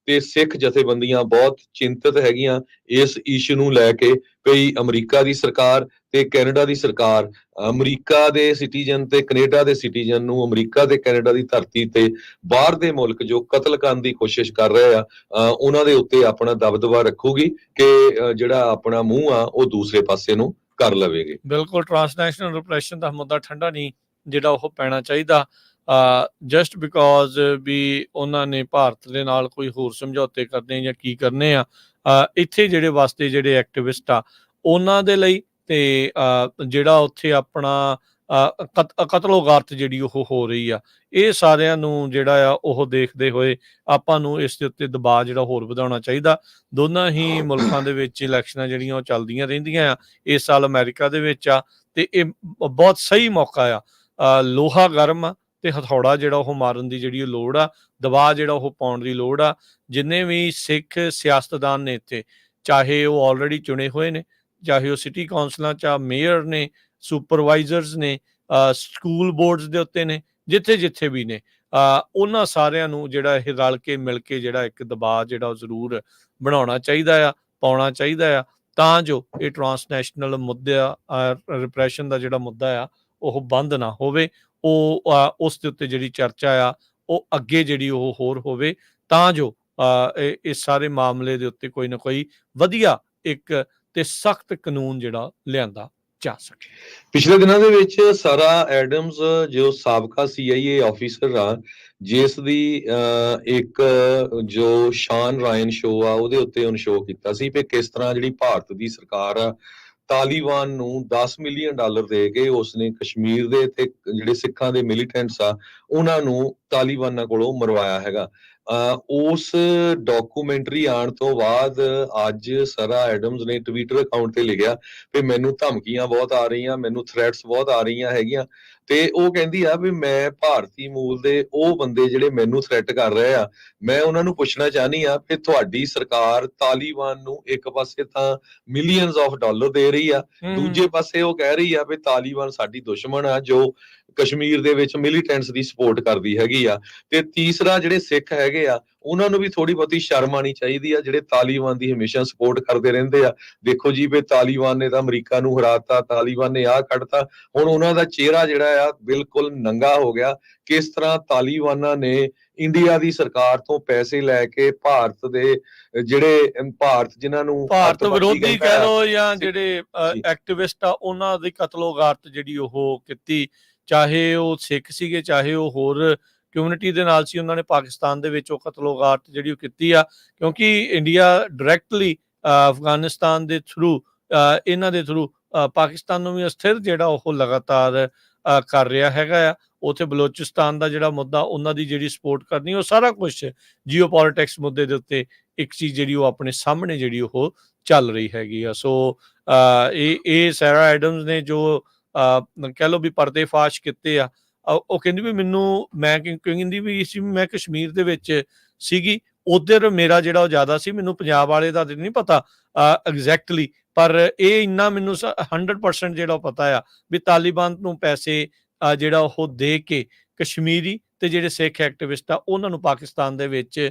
ਸਿੱਖ ਜਥੇਬੰਦੀਆਂ ਬਹੁਤ ਚਿੰਤਤ ਹੈਗੀਆਂ ਇਸ ਇਸ਼ੂ ਨੂੰ ਲੈ ਕੇ ਵੀ ਅਮਰੀਕਾ ਦੀ ਸਰਕਾਰ ਤੇ ਕੈਨੇਡਾ ਦੀ ਸਰਕਾਰ ਅਮਰੀਕਾ ਦੇ ਸਿਟੀਜ਼ਨ ਤੇ ਕੈਨੇਡਾ ਦੇ ਸਿਟੀਜ਼ਨ ਨੂੰ ਅਮਰੀਕਾ ਤੇ ਕੈਨੇਡਾ ਦੀ ਧਰਤੀ ਤੇ ਬਾਹਰ ਦੇ ਮੁਲਕ ਜੋ ਕਤਲ ਕਰਨ ਦੀ ਕੋਸ਼ਿਸ਼ ਕਰ ਰਹੇ ਆ ਉਹਨਾਂ ਦੇ ਉੱਤੇ ਆਪਣਾ ਦਬਦਬਾ ਰੱਖੂਗੀ ਕਿ ਜਿਹੜਾ ਆਪਣਾ ਮੂੰਹ ਆ ਉਹ ਦੂਸਰੇ ਪਾਸੇ ਨੂੰ ਕਰ ਲਵੇਗੀ। ਬਿਲਕੁਲ ਟ੍ਰਾਂਸਨੈਸ਼ਨਲ ਰਿਪਰੈਸ਼ਨ ਦਾ ਮੁੱਦਾ ਠੰਡਾ ਨਹੀਂ ਜਿਹੜਾ ਉਹ ਪੈਣਾ ਚਾਹੀਦਾ ਜਸਟ ਬਿਕੋਜ਼ ਵੀ ਉਹਨਾਂ ਨੇ ਭਾਰਤ ਦੇ ਨਾਲ ਕੋਈ ਹੋਰ ਸਮਝੌਤੇ ਕਰਨੇ ਜਾਂ ਕੀ ਕਰਨੇ ਆ। ਇੱਥੇ ਜਿਹੜੇ ਵਾਸਤੇ ਜਿਹੜੇ ਐਕਟਿਵਿਸਟ ਆ ਉਹਨਾਂ ਦੇ ਲਈ ਤੇ ਜਿਹੜਾ ਉੱਥੇ ਆਪਣਾ ਕਤਲੋਗਾਰਤ ਜਿਹੜੀ ਉਹ ਹੋ ਰਹੀ ਆ, ਇਹ ਸਾਰਿਆਂ ਨੂੰ ਜਿਹੜਾ ਆ ਉਹ ਦੇਖਦੇ ਹੋਏ ਆਪਾਂ ਨੂੰ ਇਸ ਦੇ ਉੱਤੇ ਦਬਾਅ ਜਿਹੜਾ ਹੋਰ ਵਧਾਉਣਾ ਚਾਹੀਦਾ। ਦੋਨਾਂ ਹੀ ਮੁਲਕਾਂ ਦੇ ਵਿੱਚ ਇਲੈਕਸ਼ਨਾਂ ਜਿਹੜੀਆਂ ਉਹ ਚੱਲਦੀਆਂ ਰਹਿੰਦੀਆਂ ਆ। ਇਸ ਸਾਲ ਅਮਰੀਕਾ ਦੇ ਵਿੱਚ ਆ ਤੇ ਇਹ ਬਹੁਤ ਸਹੀ ਮੌਕਾ ਆ। ਲੋਹਾ ਗਰਮ ਆ ਤੇ ਹਥੌੜਾ ਜਿਹੜਾ ਉਹ ਮਾਰਨ ਦੀ ਜਿਹੜੀ ਲੋੜ ਆ, ਦਬਾਅ ਜਿਹੜਾ ਉਹ ਪਾਉਣ ਦੀ ਲੋੜ ਆ। ਜਿੰਨੇ ਵੀ ਸਿੱਖ ਸਿਆਸਤਦਾਨ ਨੇ ਇੱਥੇ, ਚਾਹੇ ਉਹ ਆਲਰੇਡੀ ਚੁਣੇ ਹੋਏ ਨੇ, ਚਾਹੇ ਉਹ ਸਿਟੀ ਕੌਂਸਲਾਂ 'ਚ ਮੇਅਰ ਨੇ, ਸੁਪਰਵਾਈਜ਼ਰਸ ਨੇ, ਸਕੂਲ ਬੋਰਡਸ ਦੇ ਉੱਤੇ ਨੇ, ਜਿੱਥੇ ਜਿੱਥੇ ਵੀ ਨੇ, ਉਹਨਾਂ ਸਾਰਿਆਂ ਨੂੰ ਜਿਹੜਾ ਇਹ ਰਲ ਕੇ ਮਿਲ ਕੇ ਜਿਹੜਾ ਇੱਕ ਦਬਾਅ ਜਿਹੜਾ ਉਹ ਜ਼ਰੂਰ ਬਣਾਉਣਾ ਚਾਹੀਦਾ ਆ, ਪਾਉਣਾ ਚਾਹੀਦਾ ਆ, ਤਾਂ ਜੋ ਇਹ ਟਰਾਂਸਨੈਸ਼ਨਲ ਮੁੱਦਾ ਰਿਪਰੈਸ਼ਨ ਦਾ ਜਿਹੜਾ ਮੁੱਦਾ ਆ ਉਹ ਬੰਦ ਨਾ ਹੋਵੇ। ਉਹ ਉਸ ਦੇ ਉੱਤੇ ਜਿਹੜੀ ਚਰਚਾ ਆ ਉਹ ਅੱਗੇ ਜਿਹੜੀ ਉਹ ਹੋਰ ਹੋਵੇ, ਤਾਂ ਜੋ ਇਸ ਸਾਰੇ ਮਾਮਲੇ ਦੇ ਉੱਤੇ ਕੋਈ ਨਾ ਕੋਈ ਵਧੀਆ ਇੱਕ ਤੇ ਸਖਤ ਕਾਨੂੰਨ ਜਿਹੜਾ ਲਿਆਂਦਾ ਜਾ ਸਕੇ। ਪਿਛਲੇ ਦਿਨਾਂ ਦੇ ਵਿੱਚ ਸਾਰਾ ਐਡਮਜ਼ ਜੋ ਸਾਬਕਾ CIA ਆਫੀਸਰ ਆ, ਜਿਸ ਦੀ ਇੱਕ ਜੋ ਸ਼ਾਨ ਰਾਇਨ ਸ਼ੋਅ ਆ ਉਹਦੇ ਉੱਤੇ ਉਹਨੇ ਸ਼ੋਅ ਕੀਤਾ ਸੀ ਕਿ ਕਿਸ ਤਰ੍ਹਾਂ ਜਿਹੜੀ ਭਾਰਤ ਦੀ ਸਰਕਾਰ ਆ ਤਾਲੀਬਾਨ ਨੂੰ $10 ਮਿਲੀਅਨ ਦੇ ਕੇ ਉਸਨੇ ਕਸ਼ਮੀਰ ਦੇ ਤੇ ਜਿਹੜੇ ਸਿੱਖਾਂ ਦੇ ਮਿਲੀਟੈਂਟਸ ਆ ਉਹਨਾਂ ਨੂੰ ਤਾਲੀਬਾਨਾਂ ਕੋਲੋਂ ਮਰਵਾਇਆ ਹੈਗਾ। ਉਸ ਡਾਕੂਮੈਂਟਰੀ ਆਉਣ ਤੋਂ ਬਾਅਦ ਅੱਜ ਸਾਰਾ ਐਡਮਜ਼ ਨੇ ਟਵਿੱਟਰ ਅਕਾਊਂਟ ਤੇ ਲਿਖਿਆ ਵੀ ਮੈਨੂੰ ਧਮਕੀਆਂ ਬਹੁਤ ਆ ਰਹੀਆਂ, ਮੈਨੂੰ ਥ੍ਰੈਟਸ ਬਹੁਤ ਆ ਰਹੀਆਂ ਹੈਗੀਆਂ, ਤੇ ਉਹ ਕਹਿੰਦੀ ਆ ਵੀ ਮੈਂ ਭਾਰਤੀ ਮੂਲ ਦੇ ਉਹ ਬੰਦੇ ਜਿਹੜੇ ਮੈਨੂੰ ਥ੍ਰੈਟ ਕਰ ਰਹੇ ਆ, ਮੈਂ ਉਹਨਾਂ ਨੂੰ ਪੁੱਛਣਾ ਚਾਹਨੀ ਆ ਕਿ ਤੁਹਾਡੀ ਸਰਕਾਰ ਤਾਲੀਬਾਨ ਨੂੰ ਇੱਕ ਪਾਸੇ ਤਾਂ ਮਿਲੀਅਨਸ ਆਫ ਡਾਲਰ ਦੇ ਰਹੀ ਆ, ਦੂਜੇ ਪਾਸੇ ਉਹ ਕਹਿ ਰਹੀ ਆ ਵੀ ਤਾਲੀਬਾਨ ਸਾਡੀ ਦੁਸ਼ਮਣ ਆ ਜੋ ਕਸ਼ਮੀਰ ਦੇ ਵਿੱਚ ਮਿਲੀਟੈਂਟਸ ਦੀ ਸਪੋਰਟ ਕਰਦੀ ਹੈਗੀ ਆ, ਤੇ ਤੀਸਰਾ ਜਿਹੜੇ ਸਿੱਖ ਹੈਗੇ ਆ ਉਹਨਾਂ ਨੂੰ ਵੀ ਥੋੜੀ ਬਹੁਤੀ ਸ਼ਰਮ ਆਣੀ ਚਾਹੀਦੀ ਆ ਜਿਹੜੇ ਤਾਲੀਬਾਨ ਦੀ ਹਮੇਸ਼ਾ ਸਪੋਰਟ ਕਰਦੇ ਰਹਿੰਦੇ ਆ। ਦੇਖੋ ਜੀ ਵੀ ਤਾਲੀਬਾਨ ਨੇ ਤਾਂ ਅਮਰੀਕਾ ਨੂੰ ਹਰਾਤਾ, ਤਾਲੀਬਾਨ ਨੇ ਆਹ ਕੱਢਤਾ, ਹੁਣ ਉਹਨਾਂ ਦਾ ਚਿਹਰਾ ਜਿਹੜਾ ਆ ਬਿਲਕੁਲ ਨੰਗਾ ਹੋ ਗਿਆ। ਕਿਸ ਤਰ੍ਹਾਂ ਤਾਲੀਬਾਨਾਂ ਨੇ ਇੰਡੀਆ ਦੀ ਸਰਕਾਰ ਤੋਂ ਪੈਸੇ ਲੈ ਕੇ ਭਾਰਤ ਦੇ ਜਿਹੜੇ ਭਾਰਤ ਜਿਨ੍ਹਾਂ ਨੂੰ ਭਾਰਤ ਵਿਰੋਧੀ ਕਹਿ ਲਓ ਜਾਂ ਜਿਹੜੇ ਜੀ। ਐਕਟਿਵਿਸਟ ਆ ਉਹਨਾਂ ਦੀ ਕਤਲੋਗਾਰਤ ਜਿਹੜੀ ਉਹ ਕੀਤੀ, ਚਾਹੇ ਉਹ ਸਿੱਖ ਸੀਗੇ ਚਾਹੇ ਉਹ ਹੋਰ ਕਮਿਊਨਿਟੀ ਦੇ ਨਾਲ ਸੀ, ਉਹਨਾਂ ਨੇ ਪਾਕਿਸਤਾਨ ਦੇ ਵਿੱਚ ਉਹ ਕਤਲੋਗਾਰਤ ਜਿਹੜੀ ਉਹ ਕੀਤੀ ਆ, ਕਿਉਂਕਿ ਇੰਡੀਆ ਡਾਇਰੈਕਟਲੀ ਅਫਗਾਨਿਸਤਾਨ ਦੇ ਥਰੂ ਇਹਨਾਂ ਦੇ ਥਰੂ ਪਾਕਿਸਤਾਨ ਨੂੰ ਵੀ ਅਸਥਿਰ ਜਿਹੜਾ ਉਹ ਲਗਾਤਾਰ ਕਰ ਰਿਹਾ ਹੈਗਾ ਆ। ਉੱਥੇ ਬਲੋਚਿਸਤਾਨ ਦਾ ਜਿਹੜਾ ਮੁੱਦਾ ਉਹਨਾਂ ਦੀ ਜਿਹੜੀ ਸਪੋਰਟ ਕਰਨੀ, ਉਹ ਸਾਰਾ ਕੁਛ ਜੀਓ ਪੋਲਿਟਿਕਸ ਮੁੱਦੇ ਦੇ ਉੱਤੇ ਇੱਕ ਚੀਜ਼ ਜਿਹੜੀ ਉਹ ਆਪਣੇ ਸਾਹਮਣੇ ਜਿਹੜੀ ਉਹ ਚੱਲ ਰਹੀ ਹੈਗੀ ਆ। ਸੋ ਇਹ ਸਾਰਾ ਐਡਮਜ਼ ਨੇ ਜੋ ਕਹਿ ਲਓ ਵੀ ਪਰਦੇ ਫਾਸ਼ ਕੀਤੇ ਆ, ਉਹ ਕਹਿੰਦੀ ਵੀ ਮੈਂ ਕਹਿੰਦੀ ਵੀ ਸੀ ਮੈਂ ਕਸ਼ਮੀਰ ਦੇ ਵਿੱਚ ਸੀਗੀ, ਉਧਰ ਮੇਰਾ ਜਿਹੜਾ ਉਹ ਜ਼ਿਆਦਾ ਸੀ, ਮੈਨੂੰ ਪੰਜਾਬ ਵਾਲੇ ਦਾ ਨਹੀਂ ਪਤਾ ਐਗਜ਼ੈਕਟਲੀ, ਪਰ ਇਹ ਇੰਨਾ ਮੈਨੂੰ 100% ਜਿਹੜਾ ਪਤਾ ਆ ਵੀ ਤਾਲੀਬਾਨ ਨੂੰ ਪੈਸੇ ਜਿਹੜਾ ਉਹ ਦੇ ਕੇ ਕਸ਼ਮੀਰੀ ਤੇ ਜਿਹੜੇ ਸਿੱਖ ਐਕਟਿਵਿਸਟ ਆ ਉਹਨਾਂ ਨੂੰ ਪਾਕਿਸਤਾਨ ਦੇ ਵਿੱਚ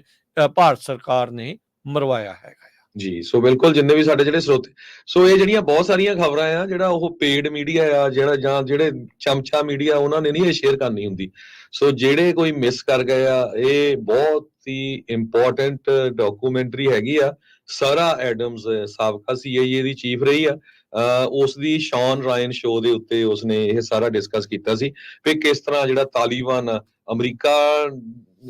ਭਾਰਤ ਸਰਕਾਰ ਨੇ ਮਰਵਾਇਆ ਹੈਗਾ ਜੀ। ਸੋ ਬਿਲਕੁਲ ਜਿੰਨੇ ਵੀ ਸਾਡੇ ਜਿਹੜੇ ਸਰੋਤੇ, ਸੋ ਇਹ ਜਿਹੜੀਆਂ ਬਹੁਤ ਸਾਰੀਆਂ ਖਬਰਾਂ ਆ ਜਿਹੜਾ ਉਹ ਪੇਡ ਮੀਡੀਆ ਆ ਜਿਹੜਾ ਜਾਂ ਜਿਹੜੇ ਚਮਚਾ ਮੀਡੀਆ ਉਹਨਾਂ ਨੇ ਨਹੀਂ ਇਹ ਸ਼ੇਅਰ ਕਰਨੀ ਹੁੰਦੀ। ਸੋ ਜਿਹੜੇ ਕੋਈ ਮਿਸ ਕਰ ਗਏ ਆ, ਇਹ ਬਹੁਤ ਹੀ ਇੰਪੋਰਟੈਂਟ ਡਾਕੂਮੈਂਟਰੀ ਹੈਗੀ ਆ। ਸਾਰਾ ਐਡਮਜ਼ ਸਾਬਕਾ CIA ਦੀ ਚੀਫ ਰਹੀ ਆ, ਉਸ ਦੀ ਸ਼ਾਨ ਰਾਇਨ ਸ਼ੋਅ ਦੇ ਉੱਤੇ ਉਸਨੇ ਇਹ ਸਾਰਾ ਡਿਸਕਸ ਕੀਤਾ ਸੀ ਕਿ ਕਿਸ ਤਰ੍ਹਾਂ ਜਿਹੜਾ ਤਾਲੀਬਾਨ ਅਮਰੀਕਾ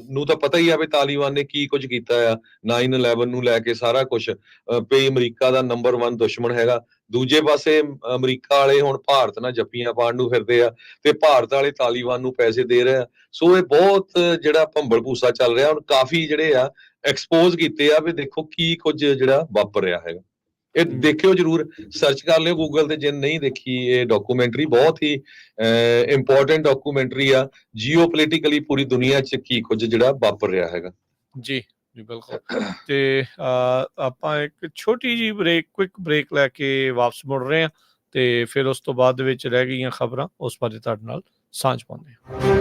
ਨੂੰ ਤਾਂ ਪਤਾ ਹੀ ਆ ਵੀ ਤਾਲੀਬਾਨ ਨੇ ਕੀ ਕੁਝ ਕੀਤਾ ਆ 9/11 ਨੂੰ ਲੈ ਕੇ ਸਾਰਾ ਕੁਝ, ਵੀ ਅਮਰੀਕਾ ਦਾ ਨੰਬਰ 1 ਦੁਸ਼ਮਣ ਹੈਗਾ। ਦੂਜੇ ਪਾਸੇ ਅਮਰੀਕਾ ਵਾਲੇ ਹੁਣ ਭਾਰਤ ਨਾਲ ਜੱਫੀਆਂ ਪਾਉਣ ਨੂੰ ਫਿਰਦੇ ਆ ਤੇ ਭਾਰਤ ਵਾਲੇ ਤਾਲੀਬਾਨ ਨੂੰ ਪੈਸੇ ਦੇ ਰਹੇ ਆ। ਸੋ ਇਹ ਬਹੁਤ ਜਿਹੜਾ ਭੰਬਲ ਭੂਸਾ ਚੱਲ ਰਿਹਾ, ਹੁਣ ਕਾਫੀ ਜਿਹੜੇ ਆ ਐਕਸਪੋਜ਼ ਕੀਤੇ ਆ ਵੀ ਦੇਖੋ ਕੀ ਕੁਝ ਜਿਹੜਾ ਵਾਪਰ ਰਿਹਾ ਹੈਗਾ। ਇਹ ਦੇਖਿਓ ਜਰੂਰ, ਸਰਚ ਕਰ ਲਿਓ ਗੂਗਲ ਤੇ ਜੇ ਨਹੀਂ ਦੇਖੀ ਇਹ ਡਾਕੂਮੈਂਟਰੀ, ਬਹੁਤ ਹੀ ਇੰਪੋਰਟੈਂਟ ਡਾਕੂਮੈਂਟਰੀ ਆ ਜੀਓ ਪੋਲੀਟੀਕਲੀ ਪੂਰੀ ਦੁਨੀਆ 'ਚ ਕੀ ਕੁਝ ਜਿਹੜਾ ਵਾਪਰ ਰਿਹਾ ਹੈਗਾ। ਜੀ ਜੀ ਬਿਲਕੁਲ। ਤੇ ਆਪਾਂ ਇੱਕ ਛੋਟੀ ਜਿਹੀ ਕੁਇਕ ਬ੍ਰੇਕ ਲੈ ਕੇ ਵਾਪਸ ਮੁੜ ਰਹੇ ਹਾਂ ਤੇ ਫਿਰ ਉਸ ਤੋਂ ਬਾਅਦ ਵਿੱਚ ਰਹਿ ਗਈਆਂ ਖਬਰਾਂ ਉਸ ਬਾਰੇ ਤੁਹਾਡੇ ਨਾਲ ਸਾਂਝ ਪਾਉਂਦੇ ਹਾਂ।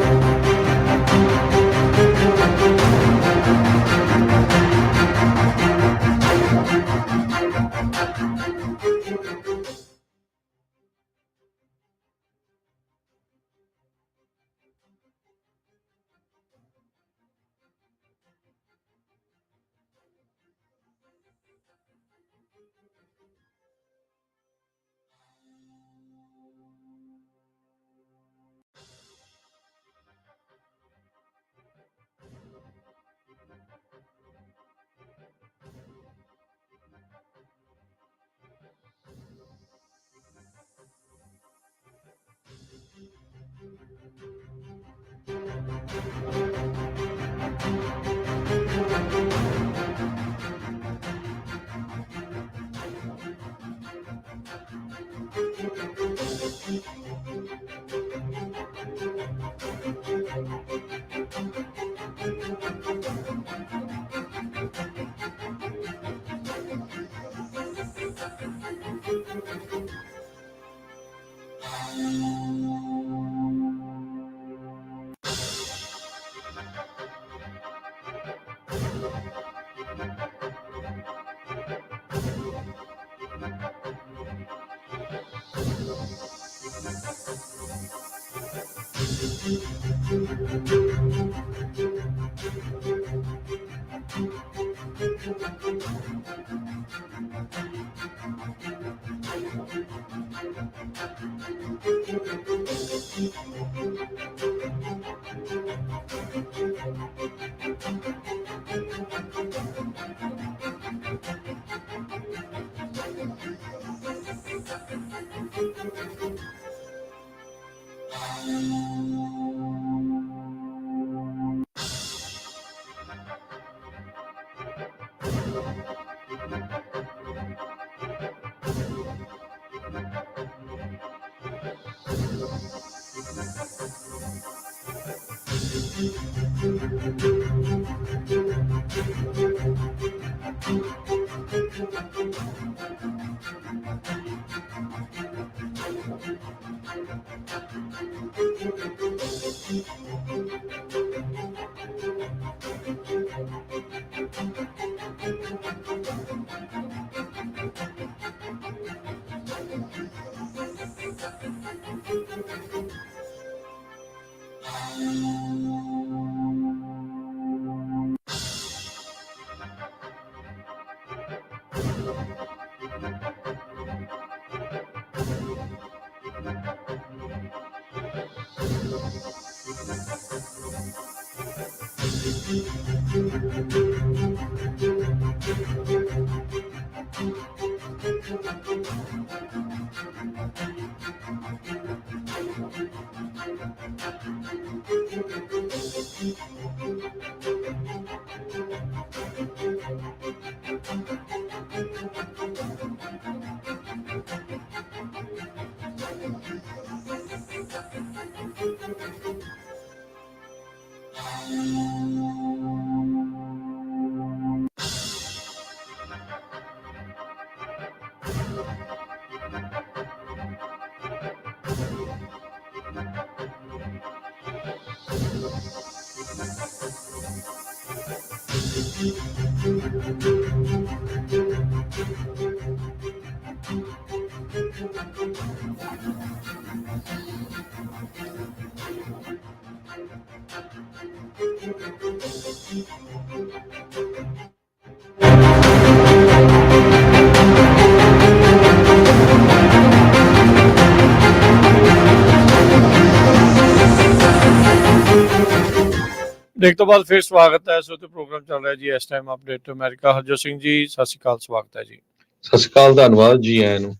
ब्रेक तो बाद फिर स्वागत है। सो तो प्रोग्राम चल रहा है जी इस time update America. Harjot Singh ji Sat Shri अकाल, स्वागत है जी। ਸਤਿ ਸ਼੍ਰੀ ਅਕਾਲ, ਧੰਨਵਾਦ ਜੀ ਆਇਆਂ ਨੂੰ।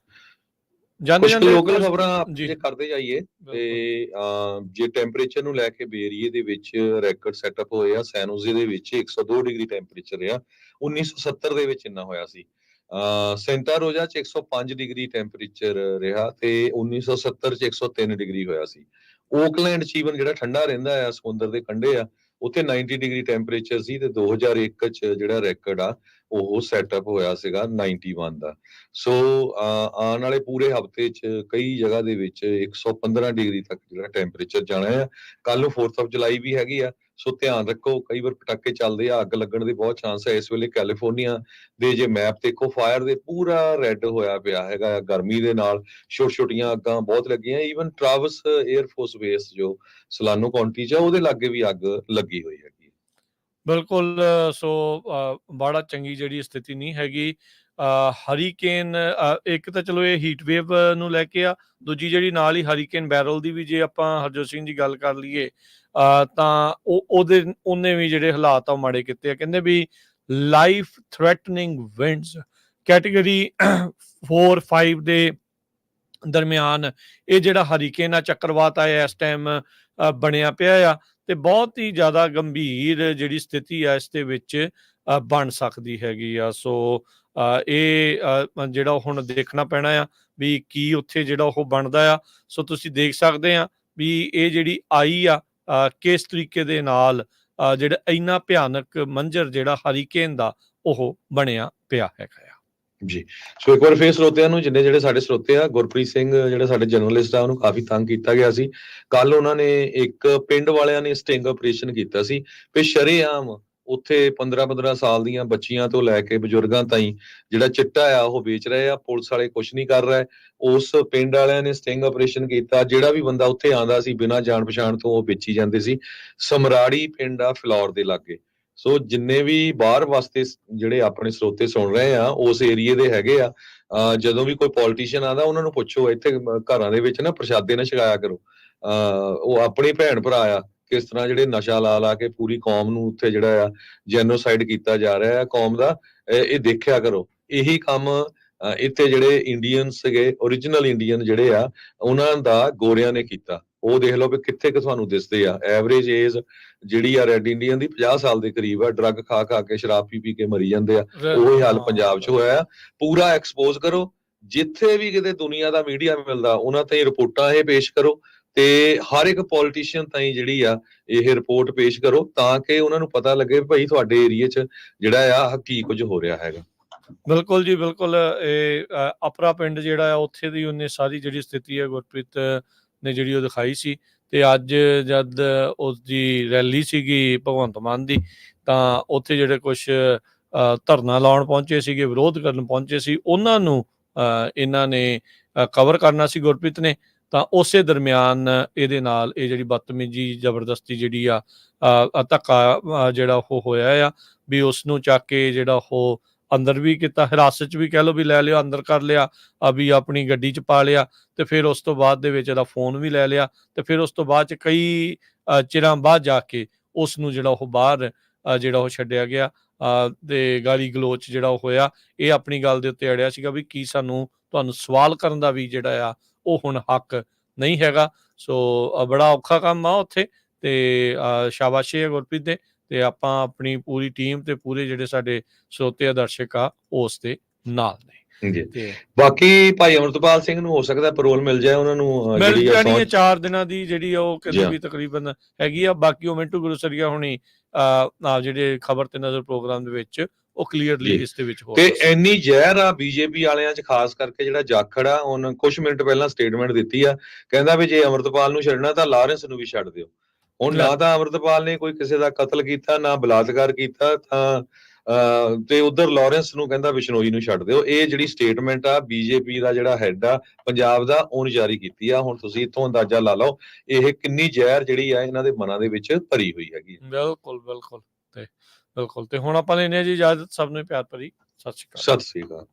ਜਾਂਦੇ ਕੁਝ ਜਾਂਦੇ ਲੋਕਲ ਖਬਰਾਂ ਆਪਾਂ ਜੀ ਜੇ ਕਰਦੇ ਜਾਈਏ ਤੇ ਬਿਲਕੁਲ ਜੇ ਟੈਂਪਰੇਚਰ ਨੂੰ ਲੈ ਕੇ ਬੇਰੀਏ ਦੇ ਵਿੱਚ ਰੈਕੋਰਡ ਸੈਟਅਪ ਹੋਏ ਆ। ਸੈਨੋਜ਼ੇ ਦੇ ਵਿੱਚ 102 ਡਿਗਰੀ ਟੈਂਪਰੇਚਰ ਰਿਹਾ। 1970 ਦੇ ਵਿੱਚ ਇੰਨਾ ਹੋਇਆ ਸੀ। ਸੈਂਟਾ ਰੋਜ਼ਾ ਚ 105 ਡਿਗਰੀ ਟੈਂਪਰੇਚਰ ਰਿਹਾ ਤੇ 1970 ਚ 103 ਡਿਗਰੀ ਹੋਇਆ ਸੀ। ਓਕਲੈਂਡ ਚ ਈਵਨ ਜਿਹੜਾ ਠੰਡਾ ਰਹਿੰਦਾ ਆ, ਸਮੁੰਦਰ ਦੇ ਕੰਢੇ ਆ, ਉੱਥੇ 90 ਡਿਗਰੀ ਟੈਂਪਰੇਚਰ ਸੀ ਤੇ 2001 ਚ ਜਿਹੜਾ ਰੈਕੋਰਡ ਆ ਉਹ ਸੈਟਅਪ ਹੋਇਆ ਸੀਗਾ 91 ਦਾ। ਸੋ ਆਉਣ ਵਾਲੇ ਪੂਰੇ ਹਫਤੇ ਚ ਕਈ ਜਗ੍ਹਾ ਦੇ ਵਿੱਚ 115 ਡਿਗਰੀ ਤੱਕ ਜਿਹੜਾ ਟੈਂਪਰੇਚਰ ਜਾਣਾ ਆ। ਕੱਲ ਨੂੰ 4th of July ਵੀ ਹੈਗੀ ਆ, ਸੋ ਧਿਆਨ ਰੱਖੋ। ਕਈ ਵਾਰ ਪਟਾਕੇ ਚੱਲਦੇ ਆ, ਅੱਗ ਲੱਗਣ ਦੇ ਬਹੁਤ ਚਾਂਸ ਹੈ। ਇਸ ਵੇਲੇ ਕੈਲੀਫੋਰਨੀਆ ਦੇ ਜੇ ਮੈਪ ਦੇਖੋ, ਫਾਇਰ ਦੇ ਪੂਰਾ ਰੈੱਡ ਹੋਇਆ ਪਿਆ ਹੈਗਾ ਗਰਮੀ ਦੇ ਨਾਲ। ਛੋਟੀ ਛੋਟੀਆਂ ਅੱਗਾਂ ਬਹੁਤ ਲੱਗੀਆਂ। ਈਵਨ ਟਰਾਵਸ 에ਅਰ ਫੋਰਸ ਬੇਸ ਜੋ ਸਲਾਨੋ ਕਾਉਂਟੀ ਚ ਆ, ਉਹਦੇ ਲਾਗੇ ਵੀ ਅੱਗ ਲੱਗੀ ਹੋਈ ਹੈਗੀ। ਬਿਲਕੁਲ। ਸੋ ਬੜਾ ਚੰਗੀ ਜਿਹੜੀ ਸਥਿਤੀ ਨਹੀਂ ਹੈਗੀ। ਹਰੀਕੇਨ ਇੱਕ ਤਾਂ ਚਲੋ ਇਹ ਹੀਟ ਵੇਵ ਨੂੰ ਲੈ ਕੇ ਆ, ਦੂਜੀ ਜਿਹੜੀ ਨਾਲ ਹੀ ਹਰੀਕੇਨ ਬੈਰਲ ਦੀ ਵੀ ਜੇ ਆਪਾਂ ਹਰਜੋਤ ਸਿੰਘ ਜੀ ਗੱਲ ਕਰ ਲਈਏ ਤਾਂ ਉਹਨੇ ਵੀ ਜਿਹੜੇ ਹਾਲਾਤ ਆ ਉਹ ਮਾੜੇ ਕੀਤੇ ਆ। ਕਹਿੰਦੇ ਵੀ ਲਾਈਫ ਥ੍ਰੈਟਨਿੰਗ ਵਿੰਡਸ ਕੈਟੇਗਰੀ 4-5 ਦੇ ਦਰਮਿਆਨ ਇਹ ਜਿਹੜਾ ਹਰੀਕੇਨ ਆ, ਚੱਕਰਵਾਤ ਆ, ਇਸ ਟਾਈਮ ਬਣਿਆ ਪਿਆ ਆ ਤੇ ਬਹੁਤ ਹੀ ਜ਼ਿਆਦਾ ਗੰਭੀਰ ਜਿਹੜੀ ਸਥਿਤੀ ਆ ਇਸ ਦੇ ਵਿੱਚ ਬਣ ਸਕਦੀ ਹੈਗੀ ਆ। ਸੋ ਇਹ ਜਿਹੜਾ ਹੁਣ ਦੇਖਣਾ ਪੈਣਾ ਆ ਵੀ ਕੀ ਉੱਥੇ ਜਿਹੜਾ ਉਹ ਬਣਦਾ ਆ। ਸੋ ਤੁਸੀਂ ਦੇਖ ਸਕਦੇ ਆ ਵੀ ਇਹ ਜਿਹੜੀ ਆਈ ਆ ਕਿਸ ਤਰੀਕੇ ਦੇ ਨਾਲ ਜਿਹੜਾ ਇੰਨਾ ਭਿਆਨਕ ਮੰਜ਼ਰ ਜਿਹੜਾ ਹਰੀਕੇਨ ਦਾ ਉਹ ਬਣਿਆ ਪਿਆ ਹੈਗਾ ਆ ਜੀ। ਸੋ ਇੱਕ ਵਾਰ ਫੇਰ ਸਰੋਤਿਆਂ ਨੂੰ, ਜਿੰਨੇ ਜਿਹੜੇ ਸਾਡੇ ਸਰੋਤੇ ਆ, ਗੁਰਪ੍ਰੀਤ ਸਿੰਘ ਜਿਹੜੇ ਸਾਡੇ ਜਰਨਲਿਸਟ ਆ, ਉਹਨੂੰ ਕਾਫੀ ਤੰਗ ਕੀਤਾ ਗਿਆ ਸੀ। ਕੱਲ ਉਹਨਾਂ ਨੇ ਇੱਕ ਪਿੰਡ ਵਾਲਿਆਂ ਨੇ ਸਟਿੰਗ ਆਪਰੇਸ਼ਨ ਕੀਤਾ ਸੀ ਤੇ ਸ਼ਰੇਆਮ ਉੱਥੇ 15-15 ਸਾਲ ਦੀਆਂ ਬੱਚੀਆਂ ਤੋਂ ਲੈ ਕੇ ਬਜ਼ੁਰਗਾਂ ਤਾਈਂ ਜਿਹੜਾ ਚਿੱਟਾ ਆ ਉਹ ਵੇਚ ਰਹੇ ਆ। ਪੁਲਿਸ ਵਾਲੇ ਕੁਛ ਨਹੀਂ ਕਰ ਰਹੇ। ਉਸ ਪਿੰਡ ਵਾਲਿਆਂ ਨੇ ਸਟਿੰਗ ਆਪਰੇਸ਼ਨ ਕੀਤਾ। ਜਿਹੜਾ ਵੀ ਬੰਦਾ ਉੱਥੇ ਆਂਦਾ ਸੀ ਬਿਨਾਂ ਜਾਣ ਪਛਾਣ ਤੋਂ ਉਹ ਵੇਚੀ ਜਾਂਦੇ ਸੀ। ਸਮਰਾੜੀ ਪਿੰਡ ਆ ਫਿਲੌਰ ਦੇ ਲਾਗੇ। ਸੋ ਜਿੰਨੇ ਵੀ ਬਾਹਰ ਵਾਸਤੇ ਜਿਹੜੇ ਆਪਣੇ ਸਰੋਤੇ ਸੁਣ ਰਹੇ ਆ ਉਸ ਏਰੀਏ ਦੇ ਹੈਗੇ ਆ, ਜਦੋਂ ਵੀ ਕੋਈ ਪੋਲੀਟੀਸ਼ੀਅਨ ਆਉਂਦਾ ਉਹਨਾਂ ਨੂੰ ਪੁੱਛੋ ਇੱਥੇ ਘਰਾਂ ਦੇ ਵਿੱਚ ਨਾ ਪ੍ਰਸ਼ਾਦੇ ਨਾ ਛਕਾਇਆ ਕਰੋ। ਉਹ ਆਪਣੇ ਭੈਣ ਭਰਾ ਆ, ਕਿਸ ਤਰ੍ਹਾਂ ਜਿਹੜੇ ਨਸ਼ਾ ਲਾ ਲਾ ਕੇ ਪੂਰੀ ਕੌਮ ਨੂੰ ਉੱਥੇ ਜਿਹੜਾ ਆ ਜੈਨੋਸਾਈਡ ਕੀਤਾ ਜਾ ਰਿਹਾ ਹੈ ਕੌਮ ਦਾ, ਇਹ ਦੇਖਿਆ ਕਰੋ। ਇਹੀ ਕੰਮ ਇੱਥੇ ਜਿਹੜੇ ਇੰਡੀਅਨ ਸੀਗੇ, ਓਰੀਜਨਲ ਇੰਡੀਅਨ ਜਿਹੜੇ ਆ ਉਹਨਾਂ ਦਾ ਗੋਰਿਆਂ ਨੇ ਕੀਤਾ। ਉਹ ਦੇਖ ਲਓ ਵੀ ਕਿੱਥੇ ਕਿ ਤੁਹਾਨੂੰ ਦਿਸਦੇ ਆ। ਐਵਰੇਜ ਏਜ ਜਿਹੜੀ ਆ ਰੈੱਡ ਇੰਡੀਅਨ ਦੀ 50 ਸਾਲ ਦੇ ਕਰੀਬ ਆ। ਡਰੱਗ ਖਾ ਖਾ ਕੇ ਸ਼ਰਾਬ ਪੀ ਪੀ ਕੇ ਮਰੀ ਜਾਂਦੇ ਆ। ਉਹੀ ਹਾਲ ਪੰਜਾਬ 'ਚ ਹੋਇਆ ਆ। ਪੂਰਾ ਐਕਸਪੋਜ਼ ਕਰੋ। ਜਿੱਥੇ ਵੀ ਕਿਤੇ ਦੁਨੀਆ ਦਾ ਮੀਡੀਆ ਮਿਲਦਾ ਉਹਨਾਂ ਤੇ ਰਿਪੋਰਟਾਂ ਇਹ ਪੇਸ਼ ਕਰੋ ਤੇ ਹਰ ਇੱਕ ਪੋਲੀਟੀਸ਼ੀਅਨ ਤਾਈਂ ਜਿਹੜੀ ਆ ਇਹ ਰਿਪੋਰਟ ਪੇਸ਼ ਕਰੋ ਤਾਂ ਕਿ ਉਹਨਾਂ ਨੂੰ ਪਤਾ ਲੱਗੇ ਭਾਈ ਤੁਹਾਡੇ ਏਰੀਏ 'ਚ ਜਿਹੜਾ ਆ ਕੀ ਕੁਝ ਹੋ ਰਿਹਾ ਹੈਗਾ। ਬਿਲਕੁਲ ਜੀ, ਬਿਲਕੁਲ। ਇਹ ਅਪਰਾ ਪਿੰਡ ਜਿਹੜਾ ਆ ਉੱਥੇ ਦੀ ਉਹਨੇ ਸਾਰੀ ਜਿਹੜੀ ਸਥਿਤੀ ਹੈ ਗੁਰਪ੍ਰੀਤ ਨੇ ਜਿਹੜੀ ਉਹ ਦਿਖਾਈ ਸੀ। ਤੇ ਅੱਜ ਜਦ ਉਸਦੀ ਰੈਲੀ ਸੀਗੀ ਭਗਵੰਤ ਮਾਨ ਦੀ, ਤਾਂ ਉੱਥੇ ਜਿਹੜੇ ਕੁਛ ਧਰਨਾ ਲਾਉਣ ਪਹੁੰਚੇ ਸੀਗੇ, ਵਿਰੋਧ ਕਰਨ ਪਹੁੰਚੇ ਸੀ, ਉਹਨਾਂ ਨੂੰ ਇਹਨਾਂ ਨੇ ਕਵਰ ਕਰਨਾ ਸੀ ਗੁਰਪ੍ਰੀਤ ਨੇ। ਤਾਂ ਉਸੇ ਦਰਮਿਆਨ ਇਹਦੇ ਨਾਲ ਇਹ ਜਿਹੜੀ ਬਦਤਮੀਜੀ ਜ਼ਬਰਦਸਤੀ ਜਿਹੜੀ ਆ ਧੱਕਾ ਜਿਹੜਾ ਉਹ ਹੋਇਆ ਆ ਵੀ ਉਸ ਨੂੰ ਚੱਕ ਕੇ ਜਿਹੜਾ ਉਹ ਅੰਦਰ ਵੀ ਕੀਤਾ, ਹਿਰਾਸਤ 'ਚ ਵੀ ਕਹਿ ਲਓ ਵੀ ਲੈ ਲਿਆ, ਅੰਦਰ ਕਰ ਲਿਆ, ਵੀ ਆਪਣੀ ਗੱਡੀ 'ਚ ਪਾ ਲਿਆ। ਤੇ ਫਿਰ ਉਸ ਤੋਂ ਬਾਅਦ ਦੇ ਵਿੱਚ ਇਹਦਾ ਫੋਨ ਵੀ ਲੈ ਲਿਆ। ਤੇ ਫਿਰ ਉਸ ਤੋਂ ਬਾਅਦ 'ਚ ਕਈ ਚਿਰਾਂ ਬਾਅਦ ਜਾ ਕੇ ਉਸ ਨੂੰ ਜਿਹੜਾ ਉਹ ਬਾਹਰ ਜਿਹੜਾ ਉਹ ਛੱਡਿਆ ਗਿਆ ਤੇ ਗਾਲੀ ਗਲੋਚ ਜਿਹੜਾ ਉਹ ਹੋਇਆ। ਇਹ ਆਪਣੀ ਗੱਲ ਦੇ ਉੱਤੇ ਅੜਿਆ ਸੀਗਾ ਵੀ ਕੀ ਤੁਹਾਨੂੰ ਸਵਾਲ ਕਰਨ ਦਾ ਵੀ ਜਿਹੜਾ ਆ ਉਹ ਹੁਣ ਹੱਕ ਨਹੀਂ ਹੈਗਾ। ਸੋ ਬੜਾ ਔਖਾ ਕੰਮ ਆ ਉੱਥੇ। ਤੇ ਸ਼ਾਬਾਸ਼ੀ ਹੈ ਗੁਰਪ੍ਰੀਤ ਦੇ। ਤੇ ਆਪਾਂ ਆਪਣੀ ਪੂਰੀ ਟੀਮ ਤੇ ਪੂਰੇ ਜਿਹੜੇ ਸਾਡੇ ਸਰੋਤੇ ਆ ਦਰਸ਼ਕ ਆ ਉਸ ਦੇ ਨਾਲ ਨੇ। ਜੀ। ਬਾਕੀ ਭਾਈ ਅਮਰਤਪਾਲ ਸਿੰਘ ਨੂੰ ਹੋ ਸਕਦਾ ਪੈਰੋਲ ਮਿਲ ਜਾਏ ਉਹਨਾਂ ਨੂੰ, ਮਿਲ ਜਾਣੀ ਹੈ 4 ਦਿਨਾਂ ਦੀ ਜਿਹੜੀ ਉਹ ਕਹਿੰਦੇ ਵੀ ਤਕਰੀਬਨ ਹੈਗੀ ਆ। ਬਾਕੀ ਉਹ ਮਿੰਟੂ ਗੁਰਸਰੀਆ ਹੁਣੀ ਜਿਹੜੇ ਖਬਰ ਤੇ ਨਜ਼ਰ ਪ੍ਰੋਗਰਾਮ ਦੇ ਵਿੱਚ ਉਹ ਕਲੀਅਰਲੀ ਇਸ ਦੇ ਵਿੱਚ ਹੋ ਤੇ ਇੰਨੀ ਜ਼ਹਿਰ ਆ ਬੀਜੇਪੀ ਵਾਲਿਆਂ 'ਚ, ਖਾਸ ਕਰਕੇ ਜਿਹੜਾ ਜਾਖੜ ਆ ਉਹਨੇ ਕੁਝ ਮਿੰਟ ਪਹਿਲਾਂ ਸਟੇਟਮੈਂਟ ਦਿੱਤੀ ਆ, ਕਹਿੰਦਾ ਵੀ ਜੇ ਅਮਰਤਪਾਲ ਨੂੰ ਛੱਡਣਾ ਤਾਂ ਲਾਰੈਂਸ ਨੂੰ ਵੀ ਛੱਡ ਦਿਓ। ਹੁਣ ਨਾ ਤਾਂ ਅਮਰਤਪਾਲ ਨੇ ਕੋਈ ਕਿਸੇ ਦਾ ਕਤਲ ਕੀਤਾ, ਨਾ ਬਲਾਤਕਾਰ ਕੀਤਾ, ਤਾਂ ਤੇ ਉਧਰ ਲਾਰੈਂਸ ਨੂੰ ਕਹਿੰਦਾ ਬਿਸ਼ਨੋਈ ਨੂੰ ਛੱਡ ਦਿਓ। ਇਹ ਜਿਹੜੀ ਸਟੇਟਮੈਂਟ ਆ ਬੀਜੇਪੀ ਦਾ ਜਿਹੜਾ ਹੈਡ ਆ ਪੰਜਾਬ ਦਾ ਉਹਨੇ ਜਾਰੀ ਕੀਤੀ ਆ। ਹੁਣ ਤੁਸੀਂ ਇੱਥੋਂ ਅੰਦਾਜ਼ਾ ਲਾ ਲਓ ਇਹ ਕਿੰਨੀ ਜ਼ਹਿਰ ਜਿਹੜੀ ਆ ਇਹਨਾਂ ਦੇ ਮਨਾਂ ਦੇ ਵਿੱਚ ਭਰੀ ਹੋਈ ਹੈਗੀ। ਬਿਲਕੁਲ ਬਿਲਕੁਲ ਤੇ ਬਿਲਕੁਲ। ਤੇ ਹੁਣ ਆਪਾਂ ਲੈਣੇ ਜੀ ਇਜਾਜ਼ਤ। ਸਭ ਨੂੰ ਪਿਆਰ ਭਰੀ ਸਤਿ ਸ਼੍ਰੀ ਅਕਾਲ। ਸਤਿ ਸ਼੍ਰੀ ਅਕਾਲ।